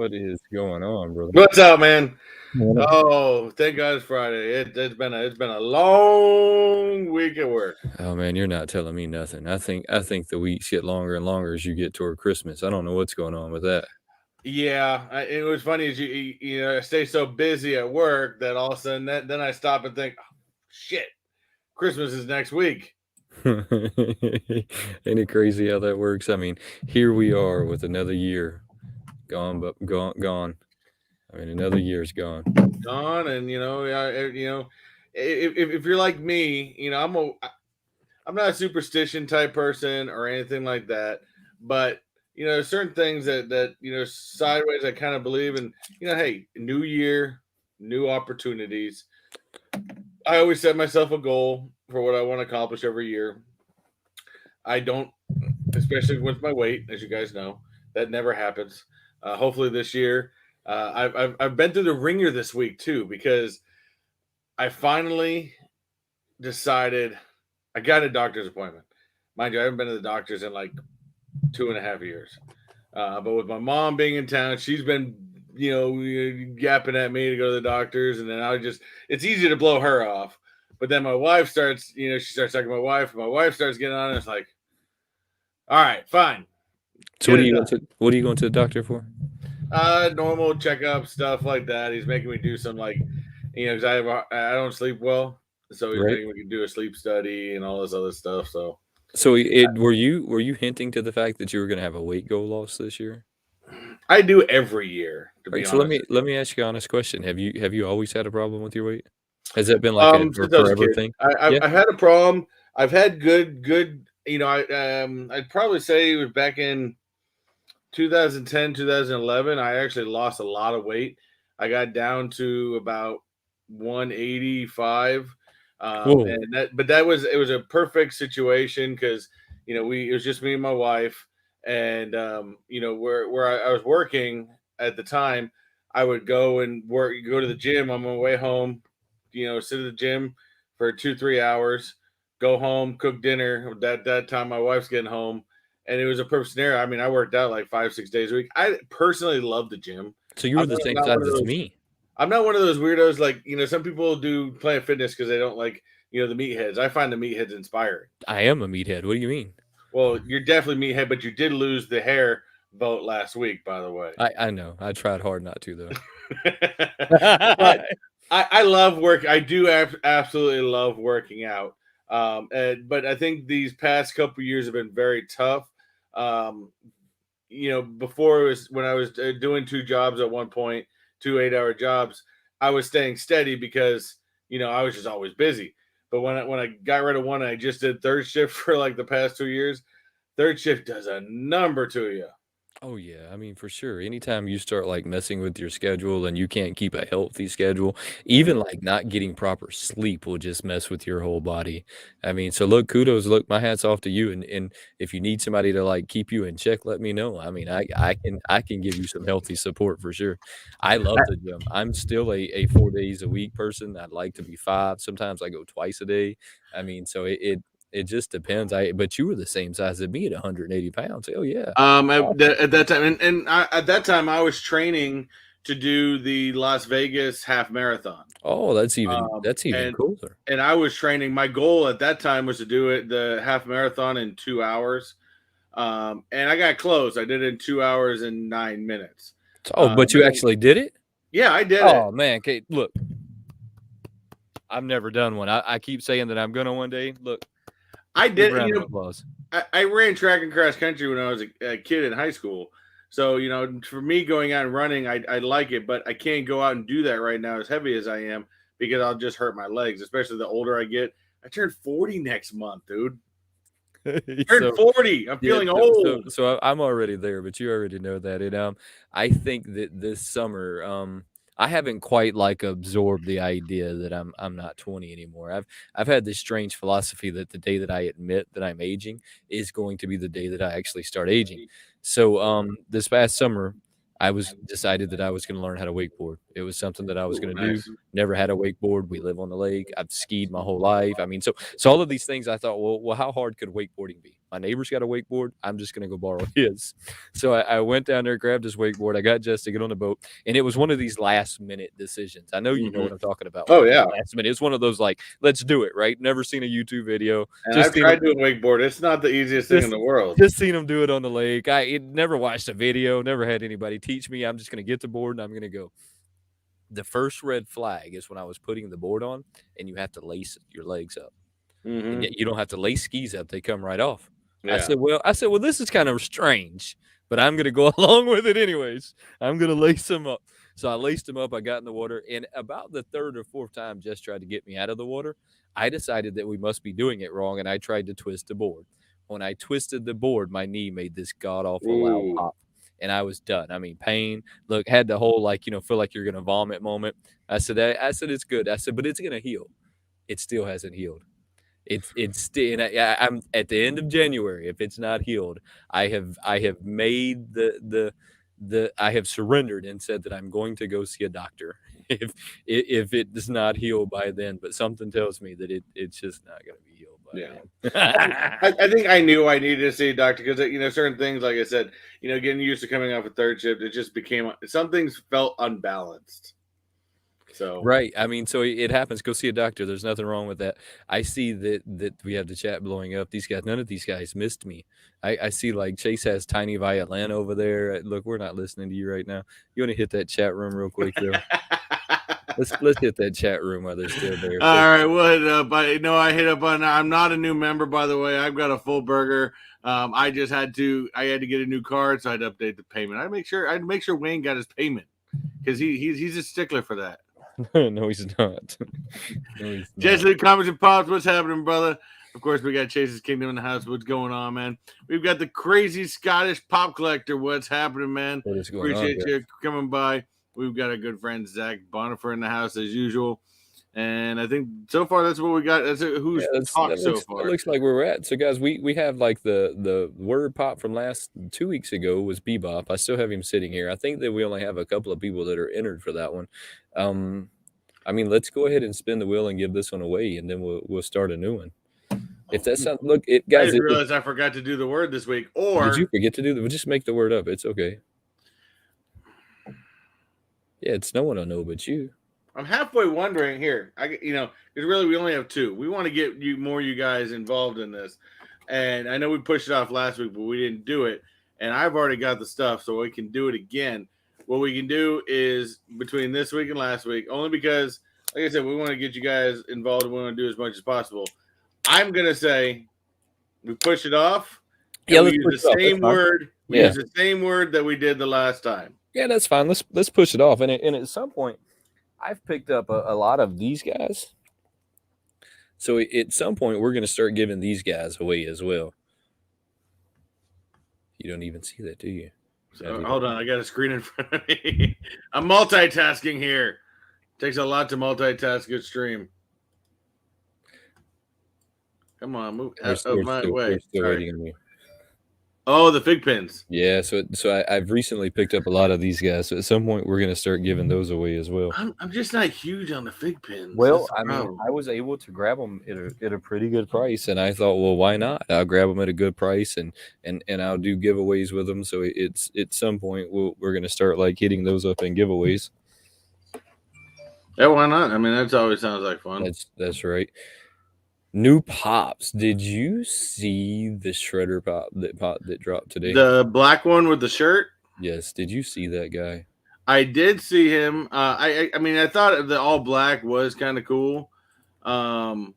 What is going on, brother? What's up, man? What up? Oh, thank God it's Friday. It's been a long week at work. Oh man, you're not telling me nothing. I think the weeks get longer and longer as you get toward Christmas. I don't know what's going on with that. Yeah, it was funny as I stay so busy at work that all of a sudden then I stop and think, oh, shit, Christmas is next week. Ain't it crazy how that works? I mean, here we are with another year gone, but gone. I mean, another year's gone. Gone, and if you're like me, I'm not a superstition type person or anything like that, but certain things that sideways I kind of believe in. Hey, new year, new opportunities. I always set myself a goal for what I want to accomplish every year. I don't, especially with my weight, as you guys know, that never happens. Hopefully this year, I've been through the ringer this week too, because I finally decided I got a doctor's appointment. Mind you, I haven't been to the doctor's in like 2.5 years. But with my mom being in town, she's been, yapping at me to go to the doctor's, and then it's easy to blow her off. But then my wife starts, she starts talking to my wife, and my wife starts getting on, and it's like, all right, fine. So what are you going to the doctor for? Normal checkup stuff like that. He's making me do some because I don't sleep well, so he's making me do a sleep study and all this other stuff. So were you hinting to the fact that you were going to have a weight goal loss this year? I do every year. To be So honest, let me ask you an honest question. Have you always had a problem with your weight? Has that been like a since I was a forever kid, thing? I had a problem. I've had good. I'd probably say it was back in 2010, 2011. I actually lost a lot of weight. I got down to about 185. But it was a perfect situation because it was just me and my wife, and where I was working at the time, I would go to the gym on my way home, sit at the gym for 2-3 hours, go home, cook dinner. That time my wife's getting home, and it was a perfect scenario. I mean, I worked out like 5-6 days a week. I personally love the gym. So you were the same size as me. I'm not one of those weirdos like some people do Planet Fitness because they don't like the meatheads. I find the meatheads inspiring. I am a meathead. What do you mean? Well, you're definitely meathead, but you did lose the hair vote last week, by the way. I know. I tried hard not to though. But I love work. I do absolutely love working out. But I think these past couple years have been very tough. Before it was when I was doing 2 jobs at one point, 2 8-hour jobs, I was staying steady because I was just always busy. But when I got rid of one, I just did third shift for like the past 2 years. Third shift does a number to you. Oh yeah, I mean for sure. Anytime you start like messing with your schedule and you can't keep a healthy schedule, even like not getting proper sleep will just mess with your whole body. I mean, so look, kudos, look, my hat's off to you. And if you need somebody to like keep you in check, let me know. I mean, I can give you some healthy support for sure. I love the gym. I'm still a 4 days a week person. I'd like to be 5. Sometimes I go twice a day. I mean, so it just depends. But you were the same size as me at 180 pounds. Hell yeah. At that time, at that time, I was training to do the Las Vegas half marathon. Oh, that's even cooler. And I was training. My goal at that time was to do the half marathon in 2 hours. And I got close. I did it in 2 hours and 9 minutes. Oh, but you actually did it? Yeah, I did it. Oh man, okay, look. I've never done one. I keep saying that I'm gonna one day. Look. I did. I ran track and cross country when I was a kid in high school. So, for me going out and running, I like it, but I can't go out and do that right now as heavy as I am because I'll just hurt my legs, especially the older I get. I turned 40 next month, dude. Turned 40. I'm feeling old. So I'm already there, but you already know that. And I think that this summer, I haven't quite like absorbed the idea that I'm not 20 anymore. I've had this strange philosophy that the day that I admit that I'm aging is going to be the day that I actually start aging. So this past summer, I was decided that I was going to learn how to wakeboard. It was something that I was going to do. Never had a wakeboard. We live on the lake. I've skied my whole life. I mean, so all of these things I thought, well, how hard could wakeboarding be? My neighbor's got a wakeboard. I'm just gonna go borrow his. So I went down there, grabbed his wakeboard. I got Jess to get on the boat, and it was one of these last minute decisions. I know you know what I'm talking about. Oh Like yeah, last minute. It's one of those like, let's do it, right? Never seen a YouTube video. and Just I've seen him tried doing wakeboard. It's not the easiest thing in just the world. just seen him do it on the lake. I never watched a video, never had anybody teach me. I'm just gonna get the board and I'm gonna go. The first red flag is when I was putting the board on, and you have to lace your legs up, and yet you don't have to lace skis up; they come right off. Yeah. I said, well, this is kind of strange, but I'm gonna go along with it anyways. I'm gonna lace them up. So I laced them up. I got in the water, and about the third or fourth time, Jess tried to get me out of the water. I decided that we must be doing it wrong, and I tried to twist the board. When I twisted the board, my knee made this god awful loud Ooh. pop, and I was done. I mean, pain. Look, had the whole like feel like you're gonna vomit moment. I said it's good. I said, but it's gonna heal. It still hasn't healed. It's still. And I'm at the end of January. If it's not healed, I have made the I have surrendered and said that I'm going to go see a doctor if it does not heal by then. But something tells me that it's just not going to be healed by Yeah. then. I think I knew I needed to see a doctor because certain things, like I said, getting used to coming off a third shift, it just became some things felt unbalanced. So Right. I mean, so it happens. Go see a doctor. There's nothing wrong with that. I see that we have the chat blowing up. These guys, none of these guys missed me. I see like Chase has tiny violin over there. Look, we're not listening to you right now. You want to hit that chat room real quick, though? Let's hit that chat room while they're still there. all right, we'll hit it up. I hit up on. I'm not a new member, by the way. I've got a full burger. I had to get a new card, so I had to update the payment. I'd make sure Wayne got his payment because he's a stickler for that. No, he's not. No, he's Jesse, not. comments and pops. What's happening, brother? Of course, we got Chase's Kingdom in the house. What's going on, man? We've got the crazy Scottish pop collector. What's happening, man? What is going on Appreciate here? you coming by. We've got our good friend Zach Bonifer in the house as usual. And I think so far that's what we got. That's who's talked so far. That looks like where we're at. So, guys, we have like the word pop from last 2 weeks ago was Bebop. I still have him sitting here. I think that we only have a couple of people that are entered for that one. I mean, let's go ahead and spin the wheel and give this one away, and then we'll start a new one. If that sounds guys, I just realized I forgot to do the word this week. Or did you forget to do that? We'll just make the word up. It's okay. Yeah, it's no one will know but you. I'm halfway wondering here. Because really we only have two. We want to get you guys involved in this, and I know we pushed it off last week, but we didn't do it. And I've already got the stuff, so we can do it again. What we can do is between this week and last week, only because, like I said, we want to get you guys involved. And we want to do as much as possible. I'm gonna say we push it off. Yeah, we use the same word. We Yeah. use the same word that we did the last time. Yeah, that's fine. Let's push it off. And at some point, I've picked up a lot of these guys. So at some point, we're going to start giving these guys away as well. You don't even see that, do you? So, hold on, I got a screen in front of me. I'm multitasking here. Takes a lot to multitask good stream. Come on, move out of my way. Oh, the fig pins. Yeah, so I've recently picked up a lot of these guys. So at some point, we're going to start giving those away as well. I'm just not huge on the fig pins. Well, I mean, I was able to grab them at a pretty good price, and I thought, well, why not? I'll grab them at a good price, and I'll do giveaways with them. So it's at some point we're going to start like hitting those up in giveaways. Yeah, why not? I mean, that always sounds like fun. That's right. New pops. Did you see the shredder pop that dropped today? The black one with the shirt? Yes. Did you see that guy? I did see him. I mean, I thought the all black was kind of cool. But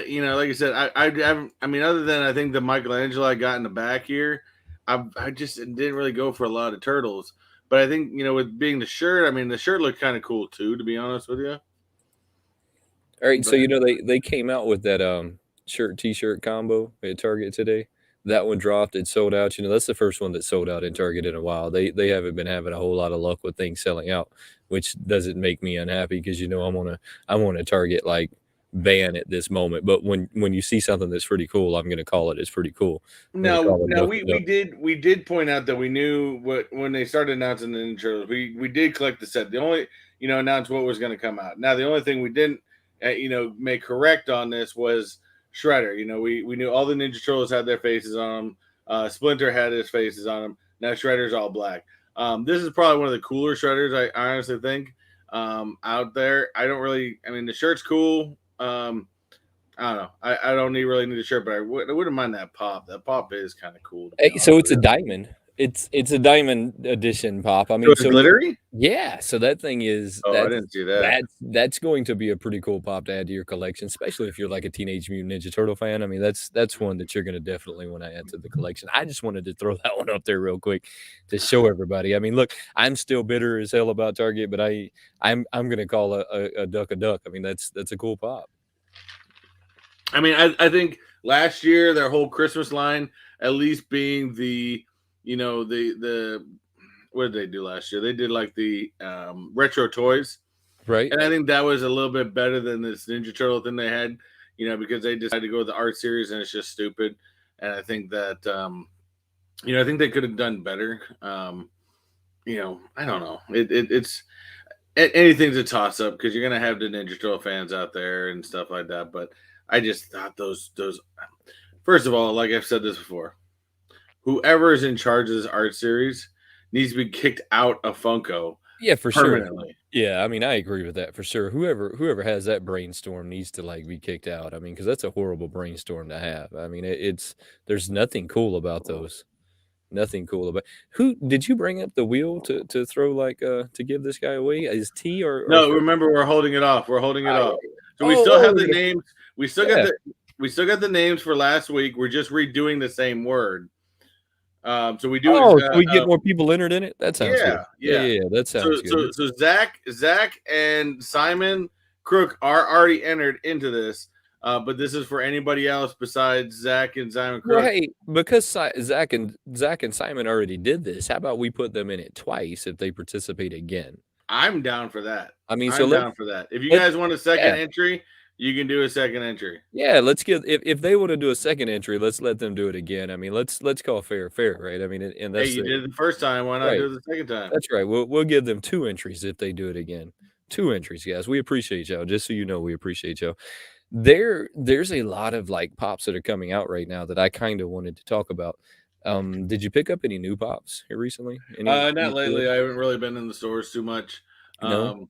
like I said, I mean, other than I think the Michelangelo I got in the back here, I just didn't really go for a lot of turtles. But I think with being the shirt, I mean, the shirt looked kind of cool too, to be honest with you. All right, so they came out with that t-shirt combo at Target today. That one dropped. It sold out. That's the first one that sold out in Target in a while. They haven't been having a whole lot of luck with things selling out, which doesn't make me unhappy because I'm on a Target like ban at this moment. But when you see something that's pretty cool, I'm gonna call it. It's pretty cool. No, we did point out that we knew when they started announcing the Ninja Turtles. We did collect the set. The only announce what was going to come out. Now the only thing we didn't make correct on this was Shredder. You know, we knew all the Ninja Turtles had their faces on them. Splinter had his faces on them. Now Shredder's all black. This is probably one of the cooler Shredders, I honestly think, out there. I don't really. I mean, the shirt's cool. I don't know. I don't really need a shirt, but I wouldn't mind that pop. That pop is kind of cool, to be honest So it's with a you. diamond. It's a diamond edition pop. I So mean, it's so glittery? yeah, so that thing is Oh, I didn't see that. that's going to be a pretty cool pop to add to your collection, especially if you're like a Teenage Mutant Ninja Turtle fan. I mean, that's one that you're gonna definitely wanna add to the collection. I just wanted to throw that one up there real quick to show everybody. I mean, look, I'm still bitter as hell about Target, but I'm gonna call a duck a duck. I mean, that's a cool pop. I mean, I think last year their whole Christmas line, at least being the, you know, the what did they do last year? They did like the retro toys, Right? and I think that was a little bit better than this Ninja Turtle thing they had. You know, because they decided to go with the art series, and it's just stupid. And I think that you know, I think they could have done better. You know, I don't know. It's anything's a toss up because you're gonna have the Ninja Turtle fans out there and stuff like that. But I just thought those first of all, like I've said this before, whoever is in charge of this art series needs to be kicked out of Funko Yeah, for sure. permanently. Yeah, I mean, I agree with that for sure. Whoever has that brainstorm needs to like be kicked out. I mean, because that's a horrible brainstorm to have. I mean, it's there's nothing cool about those. Nothing cool about. Who did you bring up the wheel to throw like to give this guy away? Is T or No, Fred? remember we're holding it off. We're holding it Ah, off. yeah. So we Oh, still have we're the gonna names. yeah. We still got the names for last week. We're just redoing the same word. So we do Oh, so we get more people entered in it? That sounds good. yeah, Yeah, yeah. yeah, that So sounds good. so so Zach and Simon Crook are already entered into this, but this is for anybody else besides Zach and Simon Well, Crook. hey, because Zach and Simon already did this, how about we put them in it twice if they participate again? I'm down for that. I mean, so I'm down for that. If you let's guys want a second yeah, entry, you can do a second entry. yeah, let's get if they wanna do a second entry, let's let them do it again. I mean, let's call fair fair, right? I mean, and Hey, that's you the did it the first time. Why not right. do it the second time? That's right. We'll give them 2 entries if they do it again. 2 entries, guys. We appreciate y'all. Just so you know, we appreciate y'all. There's a lot of, like, pops that are coming out right now that I kinda wanted to talk about. Did you pick up any new pops here recently? Any Not good? lately. I haven't really been in the stores too much. No? Um,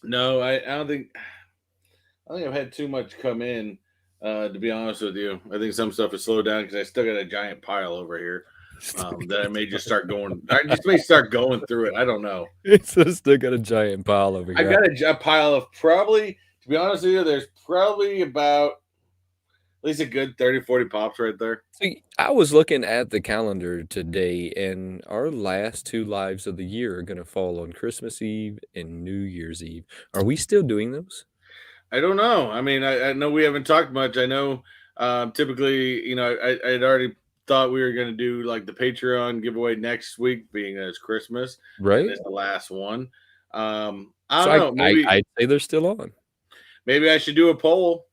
no, I don't think. I think I've had too much come in. To be honest with you, I think some stuff has slowed down because I still got a giant pile over here that I may just start going. I just may start going through it. I don't know. It's still got a giant pile over I've here. got a pile of probably. To be honest with you, there's probably about at least a good 30, 40 pops right there. See, I was looking at the calendar today, and our last 2 lives of the year are gonna fall on Christmas Eve and New Year's Eve. Are we still doing those? I don't know. I mean, I know we haven't talked much. I know typically, you know, I'd already thought we were going to do like the Patreon giveaway next week, being as Christmas, and Right? it's the last one. I So don't know. I'd say they're still on. Maybe I should do a poll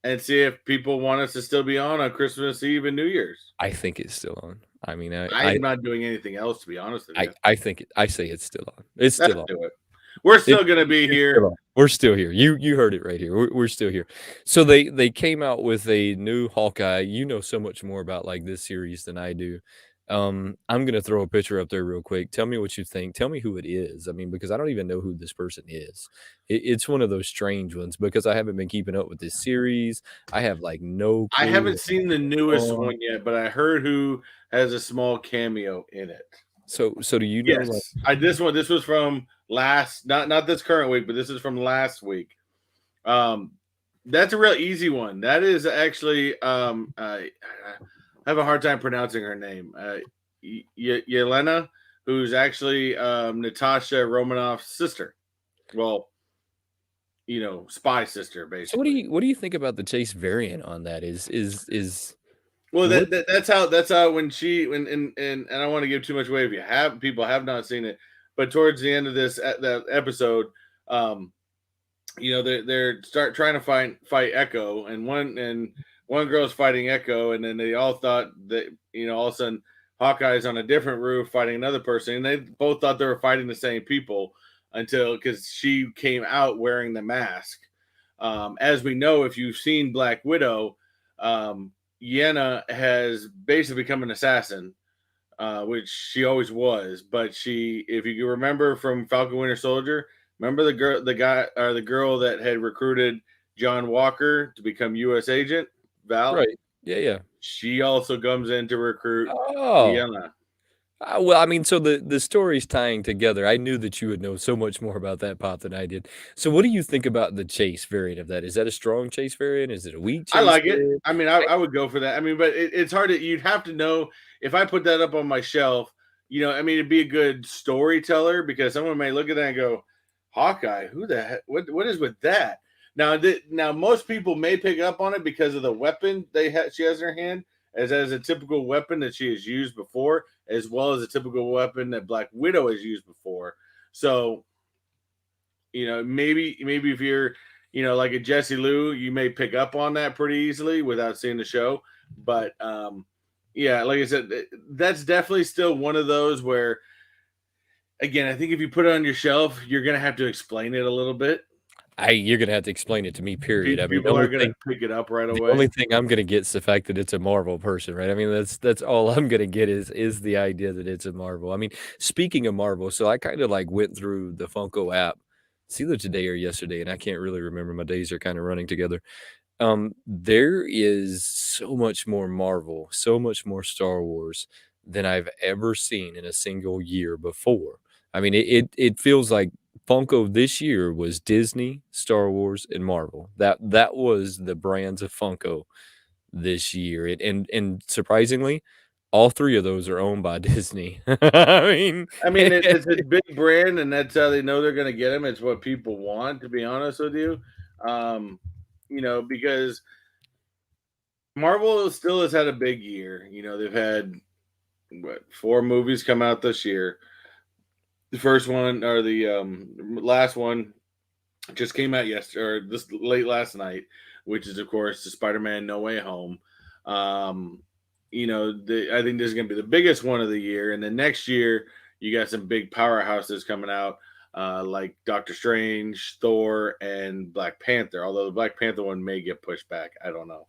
and see if people want us to still be on Christmas Eve and New Year's. I think it's still on. I mean, I'm not doing anything else, to be honest with you. I think I say it's still on. It's Let's still on. do it. We're It still going to be it's still here. on. We're still here. You heard it right here. We're still here. So they came out with a new Hawkeye. You know so much more about, like, this series than I do. I'm gonna throw a picture up there real quick. Tell me what you think. Tell me who it is. I mean, because I don't even know who this person is. It's one of those strange ones because I haven't been keeping up with this series. I have, like, no I clue haven't what's seen the going newest on. one yet, but I heard who has a small cameo in it. So do you know, like Yes, I this was from last, not this current week, but this is from last week. Um, that's a real easy one. That is actually I have a hard time pronouncing her name. Yelena, who's actually Natasha Romanoff's sister. Well, you know, spy sister, so basically. what do you think about the Chase variant on that? Is Well, what that's how when she and I don't want to give too much away if you have people have not seen it, but towards the end of this that episode, um, you know they're start trying to fight Echo, and one girl's fighting Echo, and then they all thought that, you know, all of a sudden Hawkeye's on a different roof fighting another person, and they both thought they were fighting the same people until because she came out wearing the mask. As we know, if you've seen Black Widow, Yenna has basically become an assassin, which she always was. But she, if you remember from Falcon Winter Soldier, remember the girl that had recruited John Walker to become U.S. agent, Val. Right. Yeah, yeah. She also comes in to recruit Oh. Yenna. Well, I mean, so the story's tying together. I knew that you would know so much more about that pop than I did. So what do you think about the chase variant of that? Is that a strong chase variant? Is it a weak I chase like it. variant? I mean, I would go for that. I mean, but it's hard to. You'd have to know if I put that up on my shelf. I mean, it'd be a good storyteller because someone may look at that and go, "Hawkeye, who the heck? What is with that?" Now most people may pick up on it because of the weapon she has in her hand, as a typical weapon that she has used before, as well as a typical weapon that Black Widow has used before. So maybe if you're, like a Jesse Lou, you may pick up on that pretty easily without seeing the show. But yeah, like I said, that's definitely still one of those where, again, I think if you put it on your shelf, you're gonna have to explain it a little bit. You're gonna have to explain it to me, period. I mean, People aren't gonna pick it up right the away. only thing I'm gonna get is the fact that it's a Marvel person, right? I mean, that's all I'm gonna get is the idea that it's a Marvel. I mean, speaking of Marvel, so I kinda, like, went through the Funko app. It's either today or yesterday, and I can't really remember. My days are kinda running together. There is so much more Marvel, so much more Star Wars than I've ever seen in a single year before. I mean, it feels like Funko this year was Disney, Star Wars, and Marvel. That was the brands of Funko this year. And surprisingly, all 3 of those are owned by Disney. I mean, I mean, it's a big brand, and that's how they know they're gonna get them. It's what people want, to be honest with you. Um, because Marvel still has had a big year. They've had what, 4 movies come out this year. The first one, or the last one, just came out yesterday, or this late last night, which is of course the Spider-Man No Way Home. Um, I think this is going to be the biggest one of the year, and then next year you got some big powerhouses coming out, like Doctor Strange, Thor, and Black Panther. Although the Black Panther one may get pushed back, I don't know.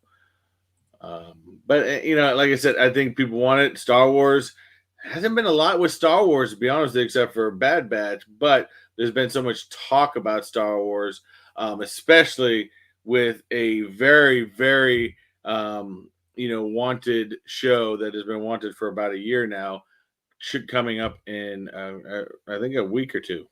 But like I said, I think people want it. Star Wars hasn't been a lot with Star Wars, to be honest, except for Bad Batch. But there's been so much talk about Star Wars, especially with a very, very wanted show that has been wanted for about a year now. Should coming up in I think a week or two.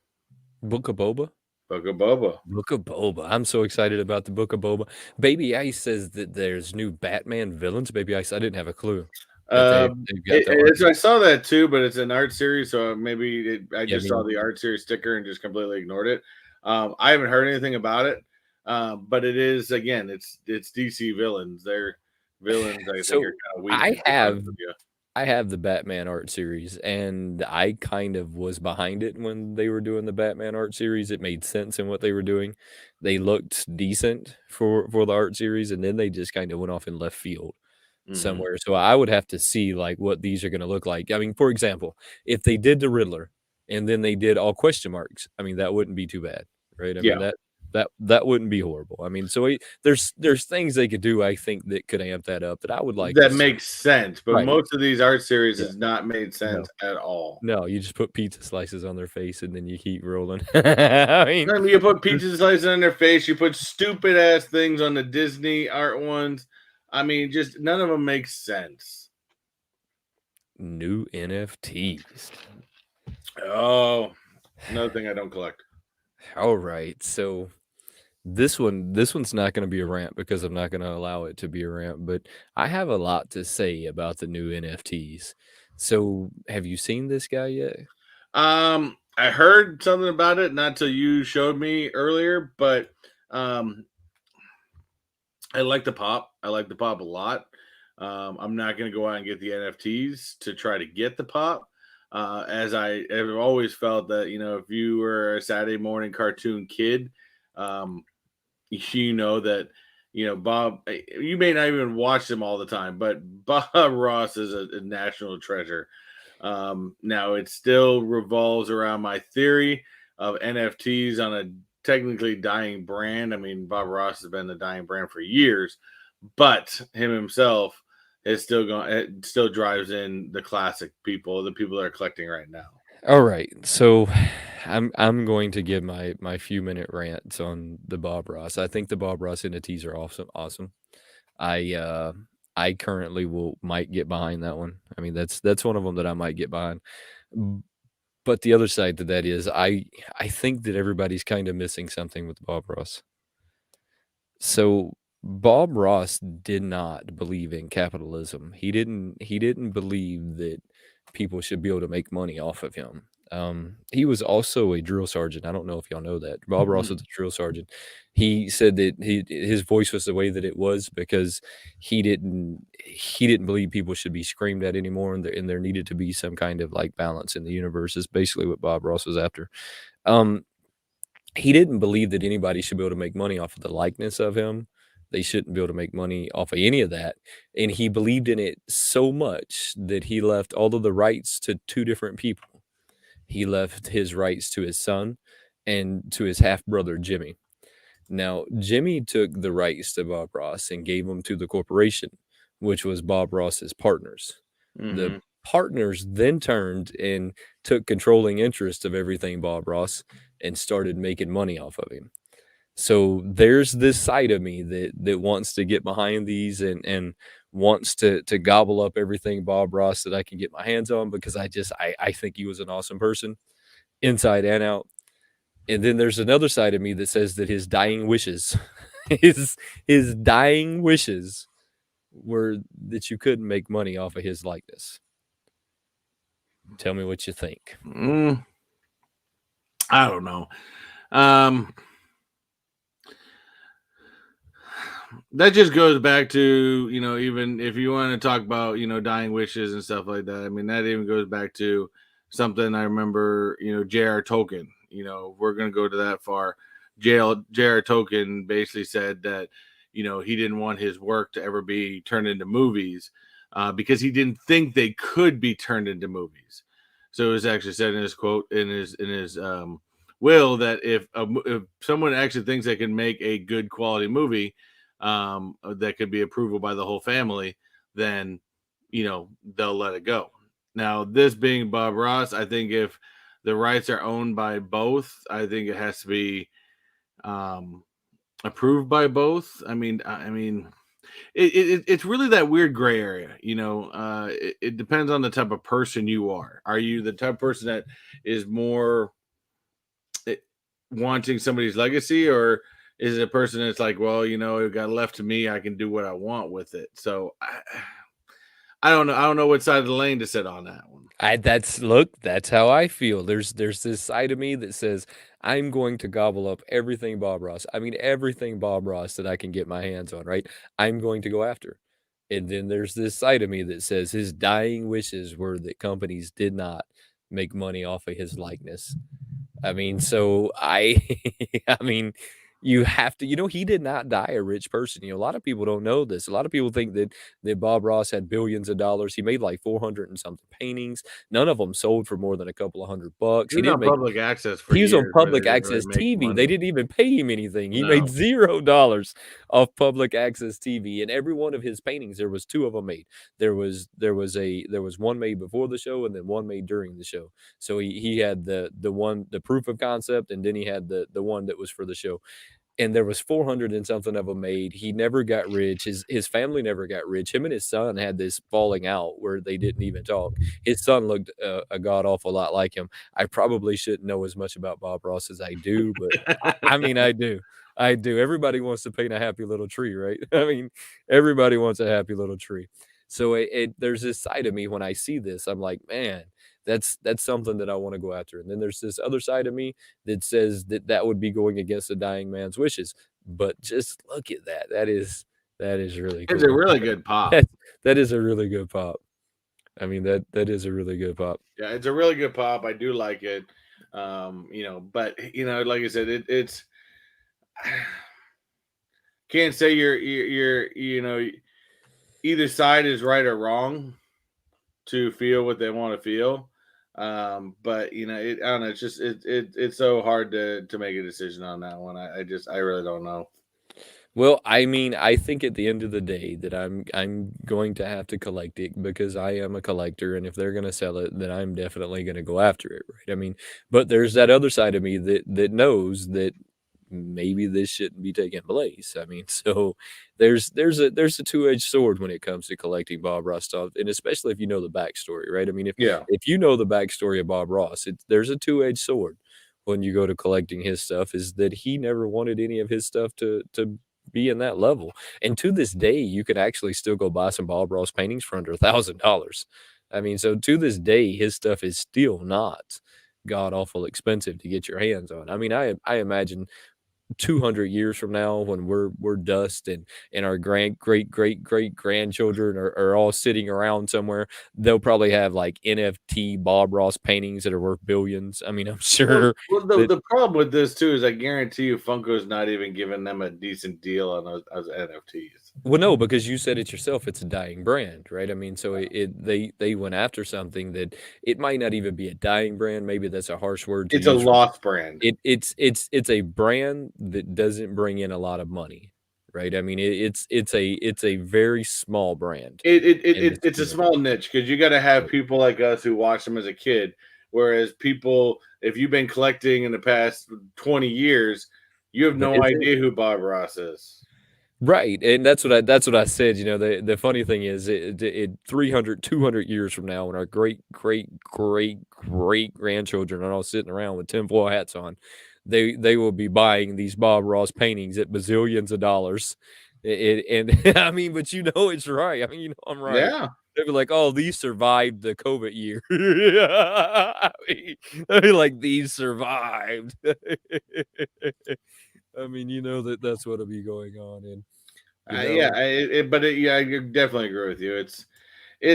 Book of Boba? Book of Boba. Book of Boba. I'm so excited about the Book of Boba. Baby Ice says that there's new Batman villains. Baby Ice, I didn't have a clue that they've got the art. I saw that too, but it's an art series, so maybe I Yeah, just saw the art series sticker and just completely ignored it. I haven't heard anything about it, but it is, again, it's DC villains. Their villains, I think, are so kind of weak, I to be honest have with you. I have the Batman art series, and I kind of was behind it when they were doing the Batman art series. It made sense in what they were doing. They looked decent for the art series, and then they just kind of went off in left field Hmm. somewhere. So I would have to see like what these are going to look like. I mean, for example, if they did the Riddler and then they did all question marks, I mean that wouldn't be too bad, right? I mean Yeah, that wouldn't be horrible. I mean, so there's things they could do, I think, that could amp that up that I would like to that see. makes sense, but Right. most of these art series Yeah. has not made No. sense at all. No, you just put pizza slices on their face and then you keep rolling. I mean, I mean, you put pizza slices on their face. You put stupid ass things on the Disney art ones. I mean, just none of them make sense. new NFTs. Oh, another thing I don't collect. All right. So this one's not gonna be a rant because I'm not gonna allow it to be a rant, but I have a lot to say about the new NFTs. So, have you seen this guy yet? I heard something about it, not till you showed me earlier, but um, I like the pop. I like the pop a lot. I'm not going to go out and get the NFTs to try to get the pop, as I have always felt that, if you were a Saturday morning cartoon kid, um, you know that, Bob. You may not even watch them all the time, but Bob Ross is a national treasure. Now it still revolves around my theory of NFTs on a technically dying brand. I mean, Bob Ross has been the dying brand for years, but him himself is still going. It still drives in the classic people, the people that are collecting right now. All right, so I'm going to give my few minute rants on the Bob Ross. I think the Bob Ross NFTs are awesome. I uh I currently will might get behind that one. I mean, that's one of them that I might get behind. B- But the other side to that is I think that everybody's kind of missing something with Bob Ross. So Bob Ross did not believe in capitalism. He didn't believe that people should be able to make money off of him. He was also a drill sergeant. I don't know if y'all know that. Bob Ross was a drill sergeant. He said that his voice was the way that it was because he didn't believe people should be screamed at anymore, and there needed to be some kind of like balance in the universe. Is basically what Bob Ross was after. Um, he didn't believe that anybody should be able to make money off of the likeness of him. They shouldn't be able to make money off of any of that. And he believed in it so much that he left all of the rights to two different people. He left his rights to his son and to his half brother, Jimmy. Now, Jimmy took the rights to Bob Ross and gave them to the corporation, which was Bob Ross's partners. The Mm-hmm. partners then turned and took controlling interest of everything Bob Ross and started making money off of him. So there's this side of me that wants to get behind these and wants to gobble up everything Bob Ross that I can get my hands on because I think he was an awesome person inside and out. And then there's another side of me that says that his dying wishes, his his dying wishes were that you couldn't make money off of his likeness. Tell me what you think. I don't know. Um, that just goes back to, even if you want to talk about, dying wishes and stuff like that. I mean, that even goes back to something I remember, J.R. Tolkien. We're going to go to that far. J.R. Tolkien basically said that, he didn't want his work to ever be turned into movies because he didn't think they could be turned into movies. So it was actually said in his quote in his will that if someone actually thinks they can make a good quality movie that could be approved by the whole family, then they'll let it go. Now, this being Bob Ross, I think if the rights are owned by both, I think it has to be um, approved by both. I mean, it's really that weird gray area. It depends on the type of person you are. Are you the type of person that is more wanting somebody's legacy, or is it a person that's like, well, it got left to me, I can do what I want with it? So I don't know. I don't know what side of the lane to sit on that one. That's how I feel. There's this side of me that says I'm going to gobble up everything Bob Ross. I mean everything Bob Ross that I can get my hands on, right? I'm going to go after. And then there's this side of me that says his dying wishes were that companies did not make money off of his likeness. I mean, so I I mean, you have to he did not die a rich person. A lot of people don't know this. A lot of people think that Bob Ross had billions of dollars. He made like 400 and something paintings. None of them sold for more than a couple of $100. He He was didn't on make public access for he was on years where they public didn't really access make TV. They money. didn't even pay him anything. He made No. $0 off public access TV. And every one of his paintings, there was two of them made. There was one made before the show and then one made during the show. So he had the proof of concept, and then he had the one that was for the show, and there was 400 and something of them made. He never got rich. His family never got rich. Him and his son had this falling out where they didn't even talk. His son looked a god awful lot like him. I probably shouldn't know as much about Bob Ross as I do, but I mean, I do. I do. Everybody wants to paint a happy little tree, right? I mean, everybody wants a happy little tree. So there's this side of me when I see this, I'm like, man, that's something that I want to go after. And then there's this other side of me that says that would be going against a dying man's wishes. But just look at that. That is really It's a cool. really good pop. That that is a really good pop. I mean, that is a really good pop. Yeah, it's a really good pop. I do like it. But like I said, it's can't say you're either side is right or wrong to feel what they want to feel. But I don't know. It's just it's so hard to make a decision on that one. I really don't know. Well, I mean, I think at the end of the day that I'm going to have to collect it because I am a collector, and if they're gonna sell it, then I'm definitely gonna go after it, right? I mean, but there's that other side of me that knows that maybe this shouldn't be taking place. I mean, so there's a two-edged sword when it comes to collecting Bob Ross stuff, and especially if you know the backstory, right? I mean, Yeah. if you know the backstory of Bob Ross, there's a two-edged sword when you go to collecting his stuff, is that he never wanted any of his stuff to be in that level. And to this day, you can actually still go buy some Bob Ross paintings for under $1,000. I mean, so to this day, his stuff is still not god awful expensive to get your hands on. I mean, I imagine 200 years from now when we're dust and our great grandchildren are all sitting around somewhere, they'll probably have like NFT Bob Ross paintings that are worth billions. I mean, I'm Well, sure well, the that. the problem with this too is I guarantee you Funko's not even giving them a decent deal on those NFTs. Well, no, because you said it yourself, it's a dying brand, right? I mean, so they went after something that it might not even be a dying brand, maybe that's a harsh word to It's a use for lost brand. it's a brand that doesn't bring in a lot of money, right? I mean, it's a very small brand in the It's a scheme of things. small niche because you got to have Right. people like us who watched them as a kid. Whereas people, if you've been collecting in the past 20 years, you have What no is it? idea who Bob Ross is. Right, and that's what I said, the funny thing is 300, 200 years from now when our great grandchildren are all sitting around with tinfoil hats on, they will be buying these Bob Ross paintings at bazillions of dollars, and I mean, but it's right, I mean, I'm right. Yeah. They'll be like, "Oh, these survived the COVID year." I mean, like, "These survived." I mean, that's what'll be going on, and, you Yeah, know yeah, I definitely agree with you. It's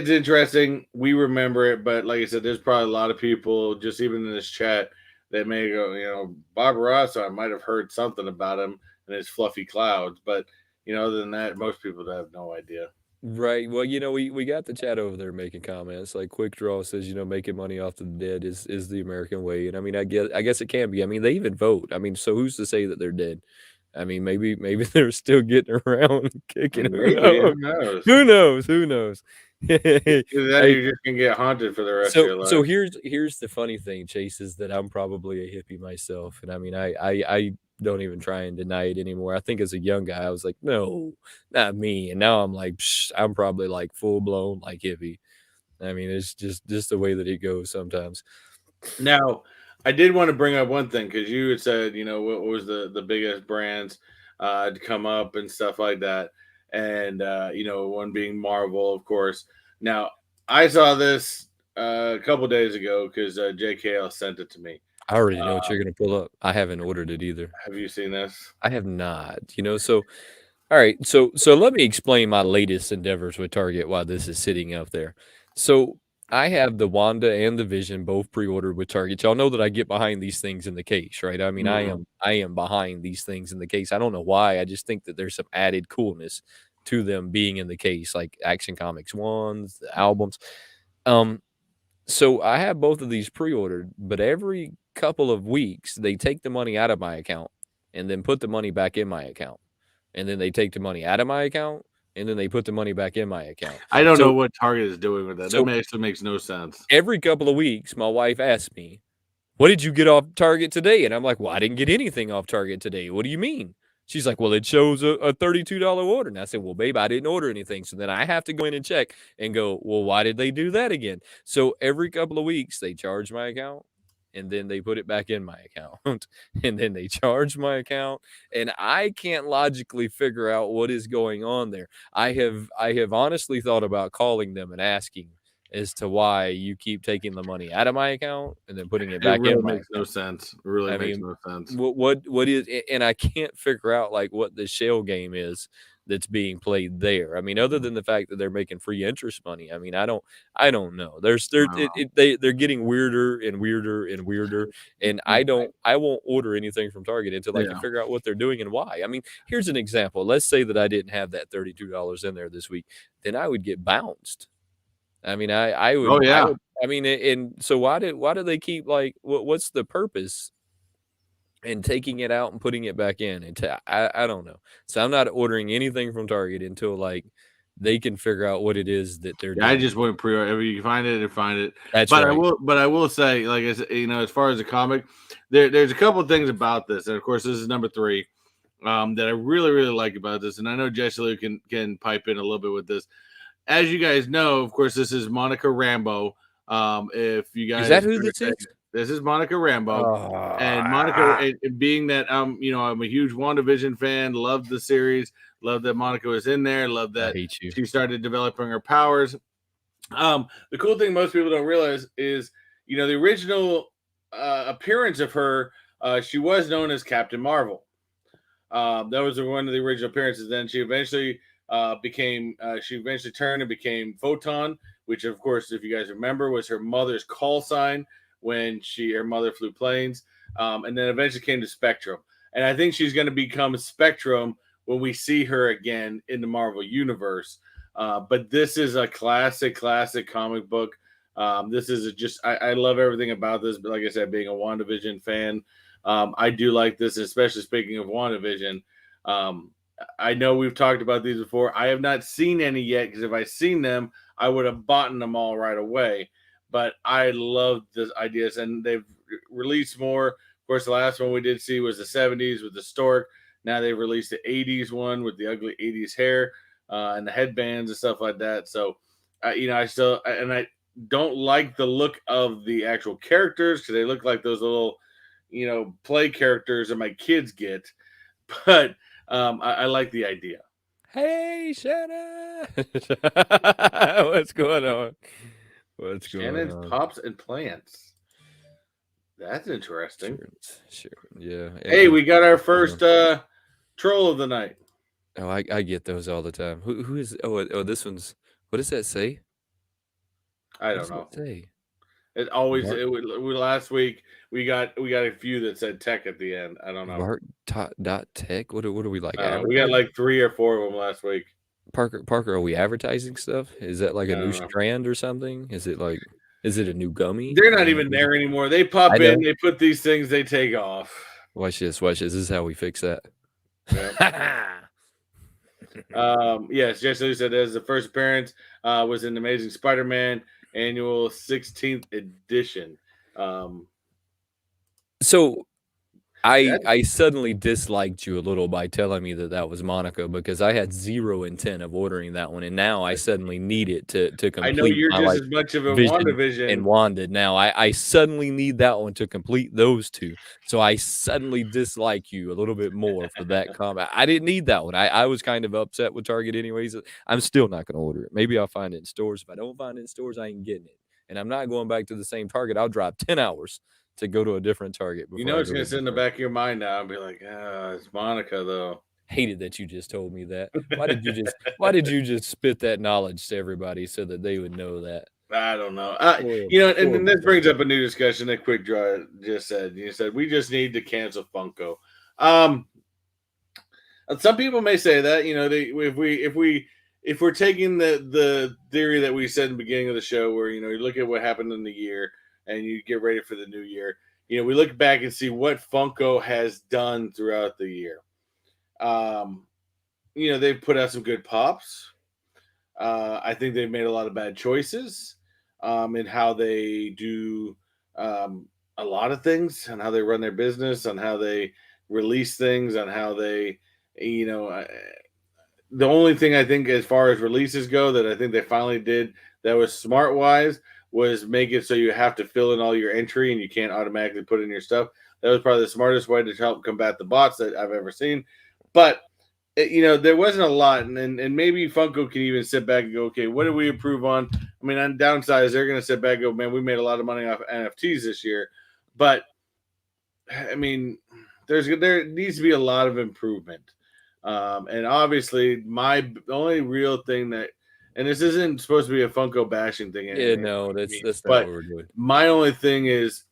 interesting. We remember it, but like I said, there's probably a lot of people just even in this chat that may go, Bob Ross. I might have heard something about him and his fluffy clouds, but other than that, most people have no idea. Right, well, we got the chat over there making comments, like, Quick Draw says, making money off the dead is the American way, and I mean, I guess it can be, I mean, they even vote, I mean, so who's to say that they're dead? I mean, maybe they're still getting around and kicking, who Maybe, who knows? knows? Who knows? Who knows? Either that, or Hey, you're just gonna get haunted for the rest of so your so life. here's the funny thing, Chase, is that I'm probably a hippie myself, and I mean, I don't even try and deny it anymore. I think as a young guy, I was like, "No, not me," and now I'm like, Psh, I'm probably like full blown like hippie. I mean, it's just the way that it goes sometimes. Now, I did want to bring up one thing because you had said, what was the biggest brands to come up and stuff like that, and one being Marvel, of course. Now, I saw this a couple days ago because JKL sent it to me. I already know what you're gonna pull up. I haven't ordered it either. Have you seen this? I have not, so all right, so let me explain my latest endeavors with Target while this is sitting up there. So I have the Wanda and the Vision both pre-ordered with Target. Y'all know that I get behind these things in the case, right? I mean, I Mhm. am I am behind these things in the case. I don't know why. I just think that there's some added coolness to them being in the case, like Action Comics ones, the albums. Um, so I have both of these pre-ordered, but every couple of weeks they take the money out of my account and then put the money back in my account, and then they take the money out of my account, and then they put the money back in my account. I don't know So what Target is doing with that. That so actually makes no sense. every couple of weeks, my wife asks me, "What did you get off Target today?" And I'm like, "Well, I didn't get anything off Target today. What do you mean?" She's like, "Well, it shows a $32 order." And I said, "Well, babe, I didn't order anything." So then I have to go in and check and go, "Well, why did they do that again?" So every couple of weeks, they charge my account and then they put it back in my account and then they charge my account, and I can't logically figure out what is going on there. I have honestly thought about calling them and asking as to why you keep taking the money out of my account and then putting it It back in really my makes no account. sense. It really I makes mean, no sense. what is and I can't figure out, like, what the shell game is that's being played there. I mean, other than the fact that they're making free interest money, I mean, I don't know. There's there it No. it they're getting weirder and weirder and weirder, and I won't order anything from Target until I can Yeah. figure out what they're doing and why. I mean, here's an example. Let's say that I didn't have that $32 in there this week, then I would get bounced. I mean, I Oh would I yeah. would I mean, and so why do they keep, like what's the purpose in taking it out and putting it back in? And I don't know. So I'm not ordering anything from Target until, like, they can figure out what it is that they're Yeah, I doing. just went pre-order. If you can find it, find it. That's But I right. will. But I will say, like I said, as far as the comic, there's a couple of things about this, and of course, this is number three that I really really like about this. And I know Jesse Lou can pipe in a little bit with this. As you guys know, of course, this is Monica Rambeau. If you Is that guys who this is? this is Monica Rambeau, and Monica, Ah, and being that I'm a huge WandaVision fan, loved the series, love that Monica was in there, love I that hate you. she started developing her powers. The cool thing most people don't realize is, the original appearance of her, she was known as Captain Marvel. That was one of the original appearances. Then she eventually she eventually turned and became Photon, which, of course, if you guys remember, was her mother's call sign when her mother flew planes. And then eventually came to Spectrum. And I think she's going to become Spectrum when we see her again in the Marvel Universe. But this is a classic comic book. This is I love everything about this. But like I said, being a WandaVision fan, I do like this, especially speaking of WandaVision. Um, I know we've talked about these before. I have not seen any yet because if I seen them, I would have bought them all right away. But I love this ideas, and they've released more. Of course, the last one we did see was the '70s with the stork. Now they've released the '80s one with the ugly '80s hair and the headbands and stuff like that. So, I don't like the look of the actual characters because they look like those little play characters that my kids get. But I like the idea. hey, Shanna. What's going on? What's going Shannon's on? Pops and Plants. That's interesting. Sure, sure, yeah, Hey, we got our uh, first troll of the night. oh, I get those all the time. Who is this one's what does that say? I What don't does know. that say? It always Mark last week we got a few that said tech at the end. I don't know. Mark dot tech? What are we, like, We got advertising? like 3 or 4 of them last week. Parker, are we advertising stuff? Is that like I a new don't know. strand or something? Is it a new gummy? They're I not mean, even what is it? there anymore. They I pop in, know. they put these things, they take off. Watch this, watch this. This is how we fix that. Yeah. Yes, Jesse Lee said as the first appearance was in Amazing Spider-Man Annual 16th edition. Um, So I that I suddenly disliked you a little by telling me that that was Monaco because I had 0 intent of ordering that one, and now I suddenly need it to I know complete you're my, just like, as much of a Vision WandaVision. and Wanda. Now I suddenly need that one to complete those 2, so I suddenly dislike you a little bit more for that comment. I didn't need that one. I was kind of upset with Target anyways. I'm still not gonna order it. Maybe I'll find it in stores. If I don't find it in stores, I ain't getting it, and I'm not going back to the same Target. I'll drive 10 hours to go to a different Target You before know I it's go to gonna a sit in new the Target. back of your mind now and be like, it's Monica though. Hated that you just told me that. Why did you just spit that knowledge to everybody so that they would know that? I don't know. And then Horrible this brings person. up a new discussion that Quick Draw just said. You said we just need to cancel Funko. Um, some people may say that if we're taking the theory that we said in the beginning of the show, where you look at what happened in the year and you get ready for the new year. We look back and see what Funko has done throughout the year. Um, they've put out some good pops. I think they've made a lot of bad choices in how they do a lot of things, on how they run their business, on how they release things, on how they, you know, uh, the only thing I think as far as releases go that I think they finally did that was smart wise was make it so you have to fill in all your entry and you can't automatically put in your stuff. That was probably the smartest way to help combat the bots that I've ever seen. But there wasn't a lot, and maybe Funko can even sit back and go, okay, what did we improve on? I mean, on downside, they're going to sit back and go, man, we made a lot of money off NFTs this year, but I mean, there needs to be a lot of improvement, and obviously, the only real thing that, and this isn't supposed to be a Funko bashing thing, Yeah, any no, means, that's not but what we're doing. my only thing is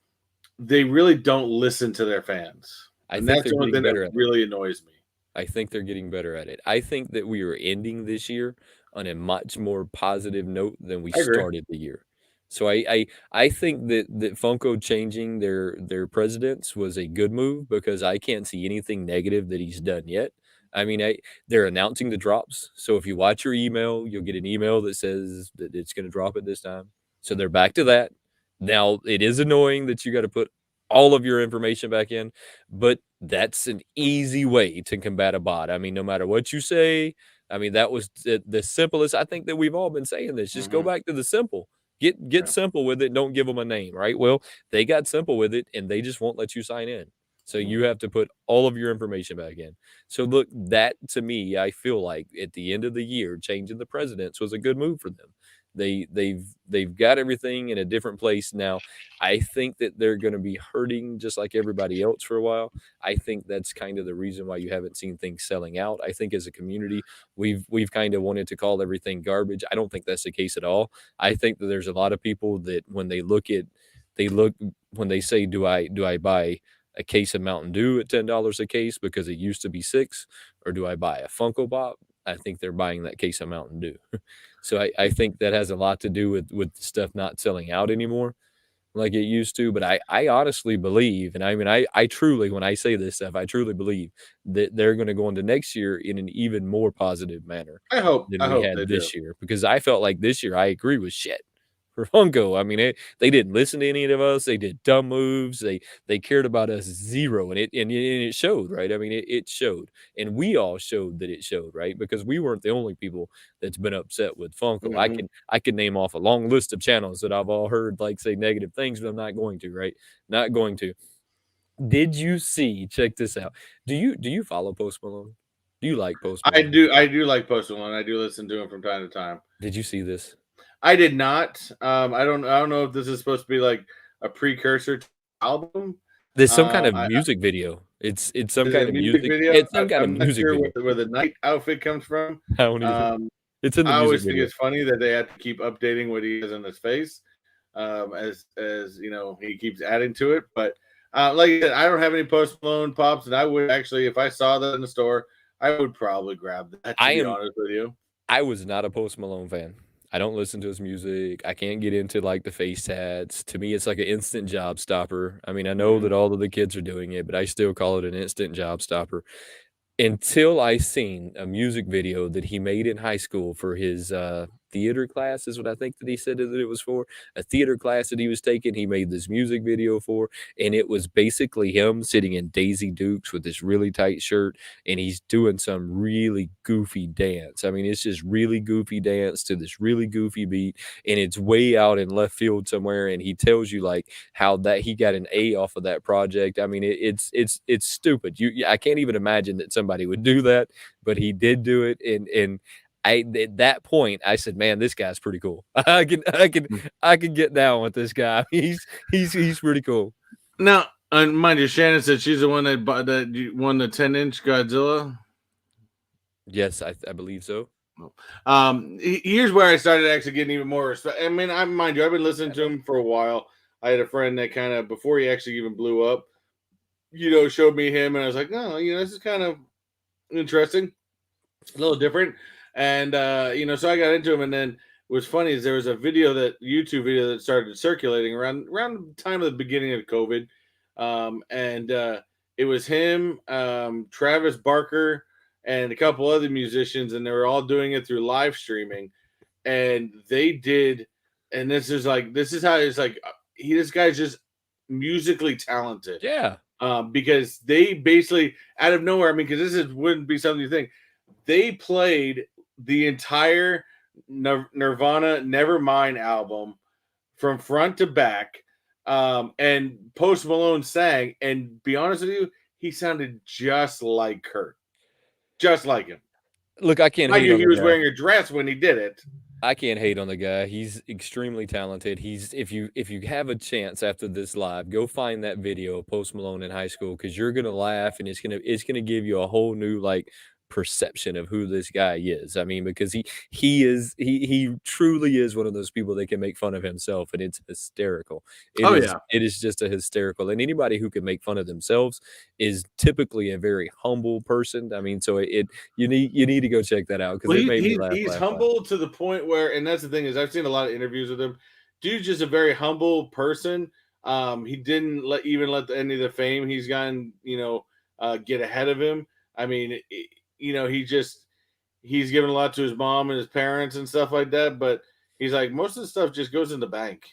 they really don't listen to their fans, I and think that's they're the only getting thing that better at it. really annoys me. I think they're getting better at it. I think that we are ending this year on a much more positive note than we I agree. started the year. So I think that Funko changing their presidents was a good move because I can't see anything negative that he's done yet. I mean, they're announcing the drops. So if you watch your email, you'll get an email that says that it's going to drop at this time. So they're back to that. Now, it is annoying that you got to put all of your information back in, but that's an easy way to combat a bot. I mean, no matter what you say, I mean, that was the simplest. I think that we've all been saying this. Just go Hmm. back to the simple. Get Yeah. simple with it. Don't give them a name, right? Well, they got simple with it, and they just won't let you sign in. So Mhm. you have to put all of your information back in. So look, that to me, I feel like at the end of the year, changing the presidents was a good move for them. They've got everything in a different place now. I think that they're going to be hurting just like everybody else for a while. I think that's kind of the reason why you haven't seen things selling out. I think as a community, we've kind of wanted to call everything garbage. I don't think that's the case at all. I think that there's a lot of people that when they look when they say, do I buy a case of Mountain Dew at $10 a case because it used to be 6, or do I buy a Funko Pop? I think they're buying that case of Mountain Dew. So I think that has a lot to do with stuff not selling out anymore like it used to. But I honestly believe, and I mean I truly, when I say this stuff, I truly believe that they're going to go into next year in an even more positive manner than I we hope they had do. this year, because I felt like this year I agree with shit for Funko. I mean, they didn't listen to any of us. They did dumb moves. They cared about us zero, and it showed, right? I mean, it showed, and we all showed that it showed, right? Because we weren't the only people that's been upset with Funko. I Hmm. can I can name off a long list of channels that I've all heard like say negative things, but I'm not going to, right? Not going to. Did you see? Check this out. Do you follow Post Malone? Do you like Post Malone? I do like Post Malone. I do listen to him from time to time. Did you see this? I did not. I don't know if this is supposed to be like a precursor to the album. There's some kind of I music video. It's some Is it kind a of music music. video? It's some kind of I'm not music sure video. where the night outfit comes from. I don't either. Um, It's in the I music always think video. it's funny that they have to keep updating what he has on his face, as you know, he keeps adding to it. But like I said, I don't have any Post Malone pops, and I would actually, if I saw that in the store, I would probably grab that. To I be am honest with you. I was not a Post Malone fan. I don't listen to his music. I can't get into, like, the face tats. To me, it's like an instant job stopper. I mean, I know Mhm. that all of the kids are doing it, but I still call it an instant job stopper. Until I seen a music video that he made in high school for his, theater class is what I think that he said that it was for. A theater class that he was taking, he made this music video for, and it was basically him sitting in Daisy Dukes with this really tight shirt, and he's doing some really goofy dance. I mean, it's just really goofy dance to this really goofy beat, and it's way out in left field somewhere, and he tells you, like, how that he got an A off of that project. I mean, it's stupid. I can't even imagine that somebody would do that, but he did do it, and at that point I said, "Man, this guy's pretty cool. I can get down with this guy. He's pretty cool." Now, mind you, Shannon said she's the one that won the 10-inch Godzilla. Yes, I believe so. Here's where I started actually getting even more respect. I mean, I mind you, I've been listening to him for a while. I had a friend that kind of before he actually even blew up, showed me him, and I was like, oh, this is kind of interesting, a little different. And so I got into him, and then what's funny is there was a YouTube video that started circulating around the time of the beginning of COVID, and it was him, Travis Barker, and a couple other musicians, and they were all doing it through live streaming, and they did, and this is how it's like this guy's just musically talented, Yeah. because they basically out of nowhere. I mean, because wouldn't be something you think. They played the entire Nirvana Nevermind album from front to back, and Post Malone sang. And be honest with you, he sounded just like Kurt, just like him. Look, I can't Mind hate you, on he the was guy. wearing a dress when he did it. I can't hate on the guy. He's extremely talented. He's if you have a chance after this live, go find that video of Post Malone in high school because you're gonna laugh and it's gonna give you a whole new like perception of who this guy is. I mean, because he truly is one of those people that can make fun of himself, and it's hysterical. Oh yeah. It is just a hysterical, and anybody who can make fun of themselves is typically a very humble person. I mean, so you need to go check that out because Well, it made me laugh, he's laugh, laugh. humble to the point where, and that's the thing is, I've seen a lot of interviews with him. Dude's just a very humble person. He didn't even let any of the fame he's gotten, get ahead of him. I mean, he's given a lot to his mom and his parents and stuff like that. But he's like, most of the stuff just goes in the bank.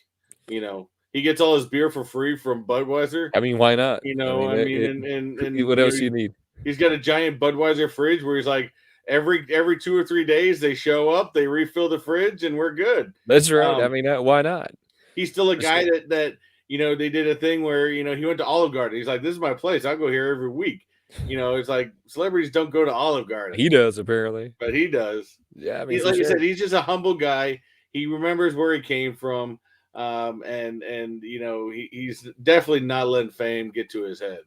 He gets all his beer for free from Budweiser. I mean, why not? I mean, I mean, it and what else you need? he's got a giant Budweiser fridge where he's like every 2 or 3 days they show up, they refill the fridge, and we're good. That's right. I Um, mean, why not? he's still a For guy sure. that they did a thing where he went to Olive Garden. He's like, this is my place. I'll go here every week. It's like celebrities don't go to Olive Garden, He does apparently. but he does. Yeah, I mean, He's for like I sure. said, he's just a humble guy. He remembers where he came from, and he's definitely not letting fame get to his head.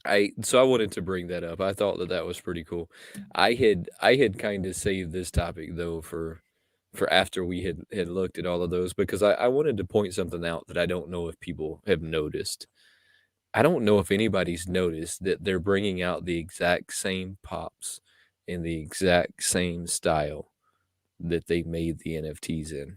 I wanted to bring that up. I thought that that was pretty cool. I had kind of saved this topic though for after we had looked at all of those because I wanted to point something out that I don't know if people have noticed. I don't know if anybody's noticed that they're bringing out the exact same pops in the exact same style that they made the NFTs in.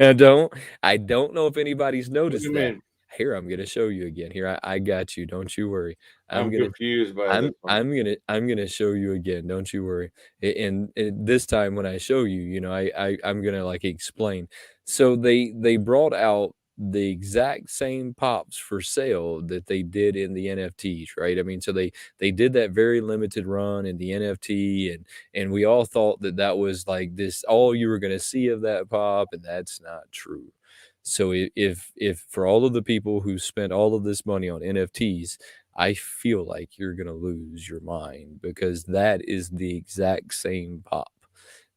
I don't I don't know if anybody's What do noticed you that. mean? Here, I'm gonna show you again. Here, I got you. Don't you worry. I'm I'm gonna confused by this one. I'm gonna show you again. Don't you worry. And this time when I show you, I'm gonna like explain. So they brought out the exact same pops for sale that they did in the NFTs, right? I mean, so they did that very limited run in the NFT, and we all thought that that was like this all you were gonna see of that pop, and that's not true. So if for all of the people who spent all of this money on NFTs, I feel like you're gonna lose your mind because that is the exact same pop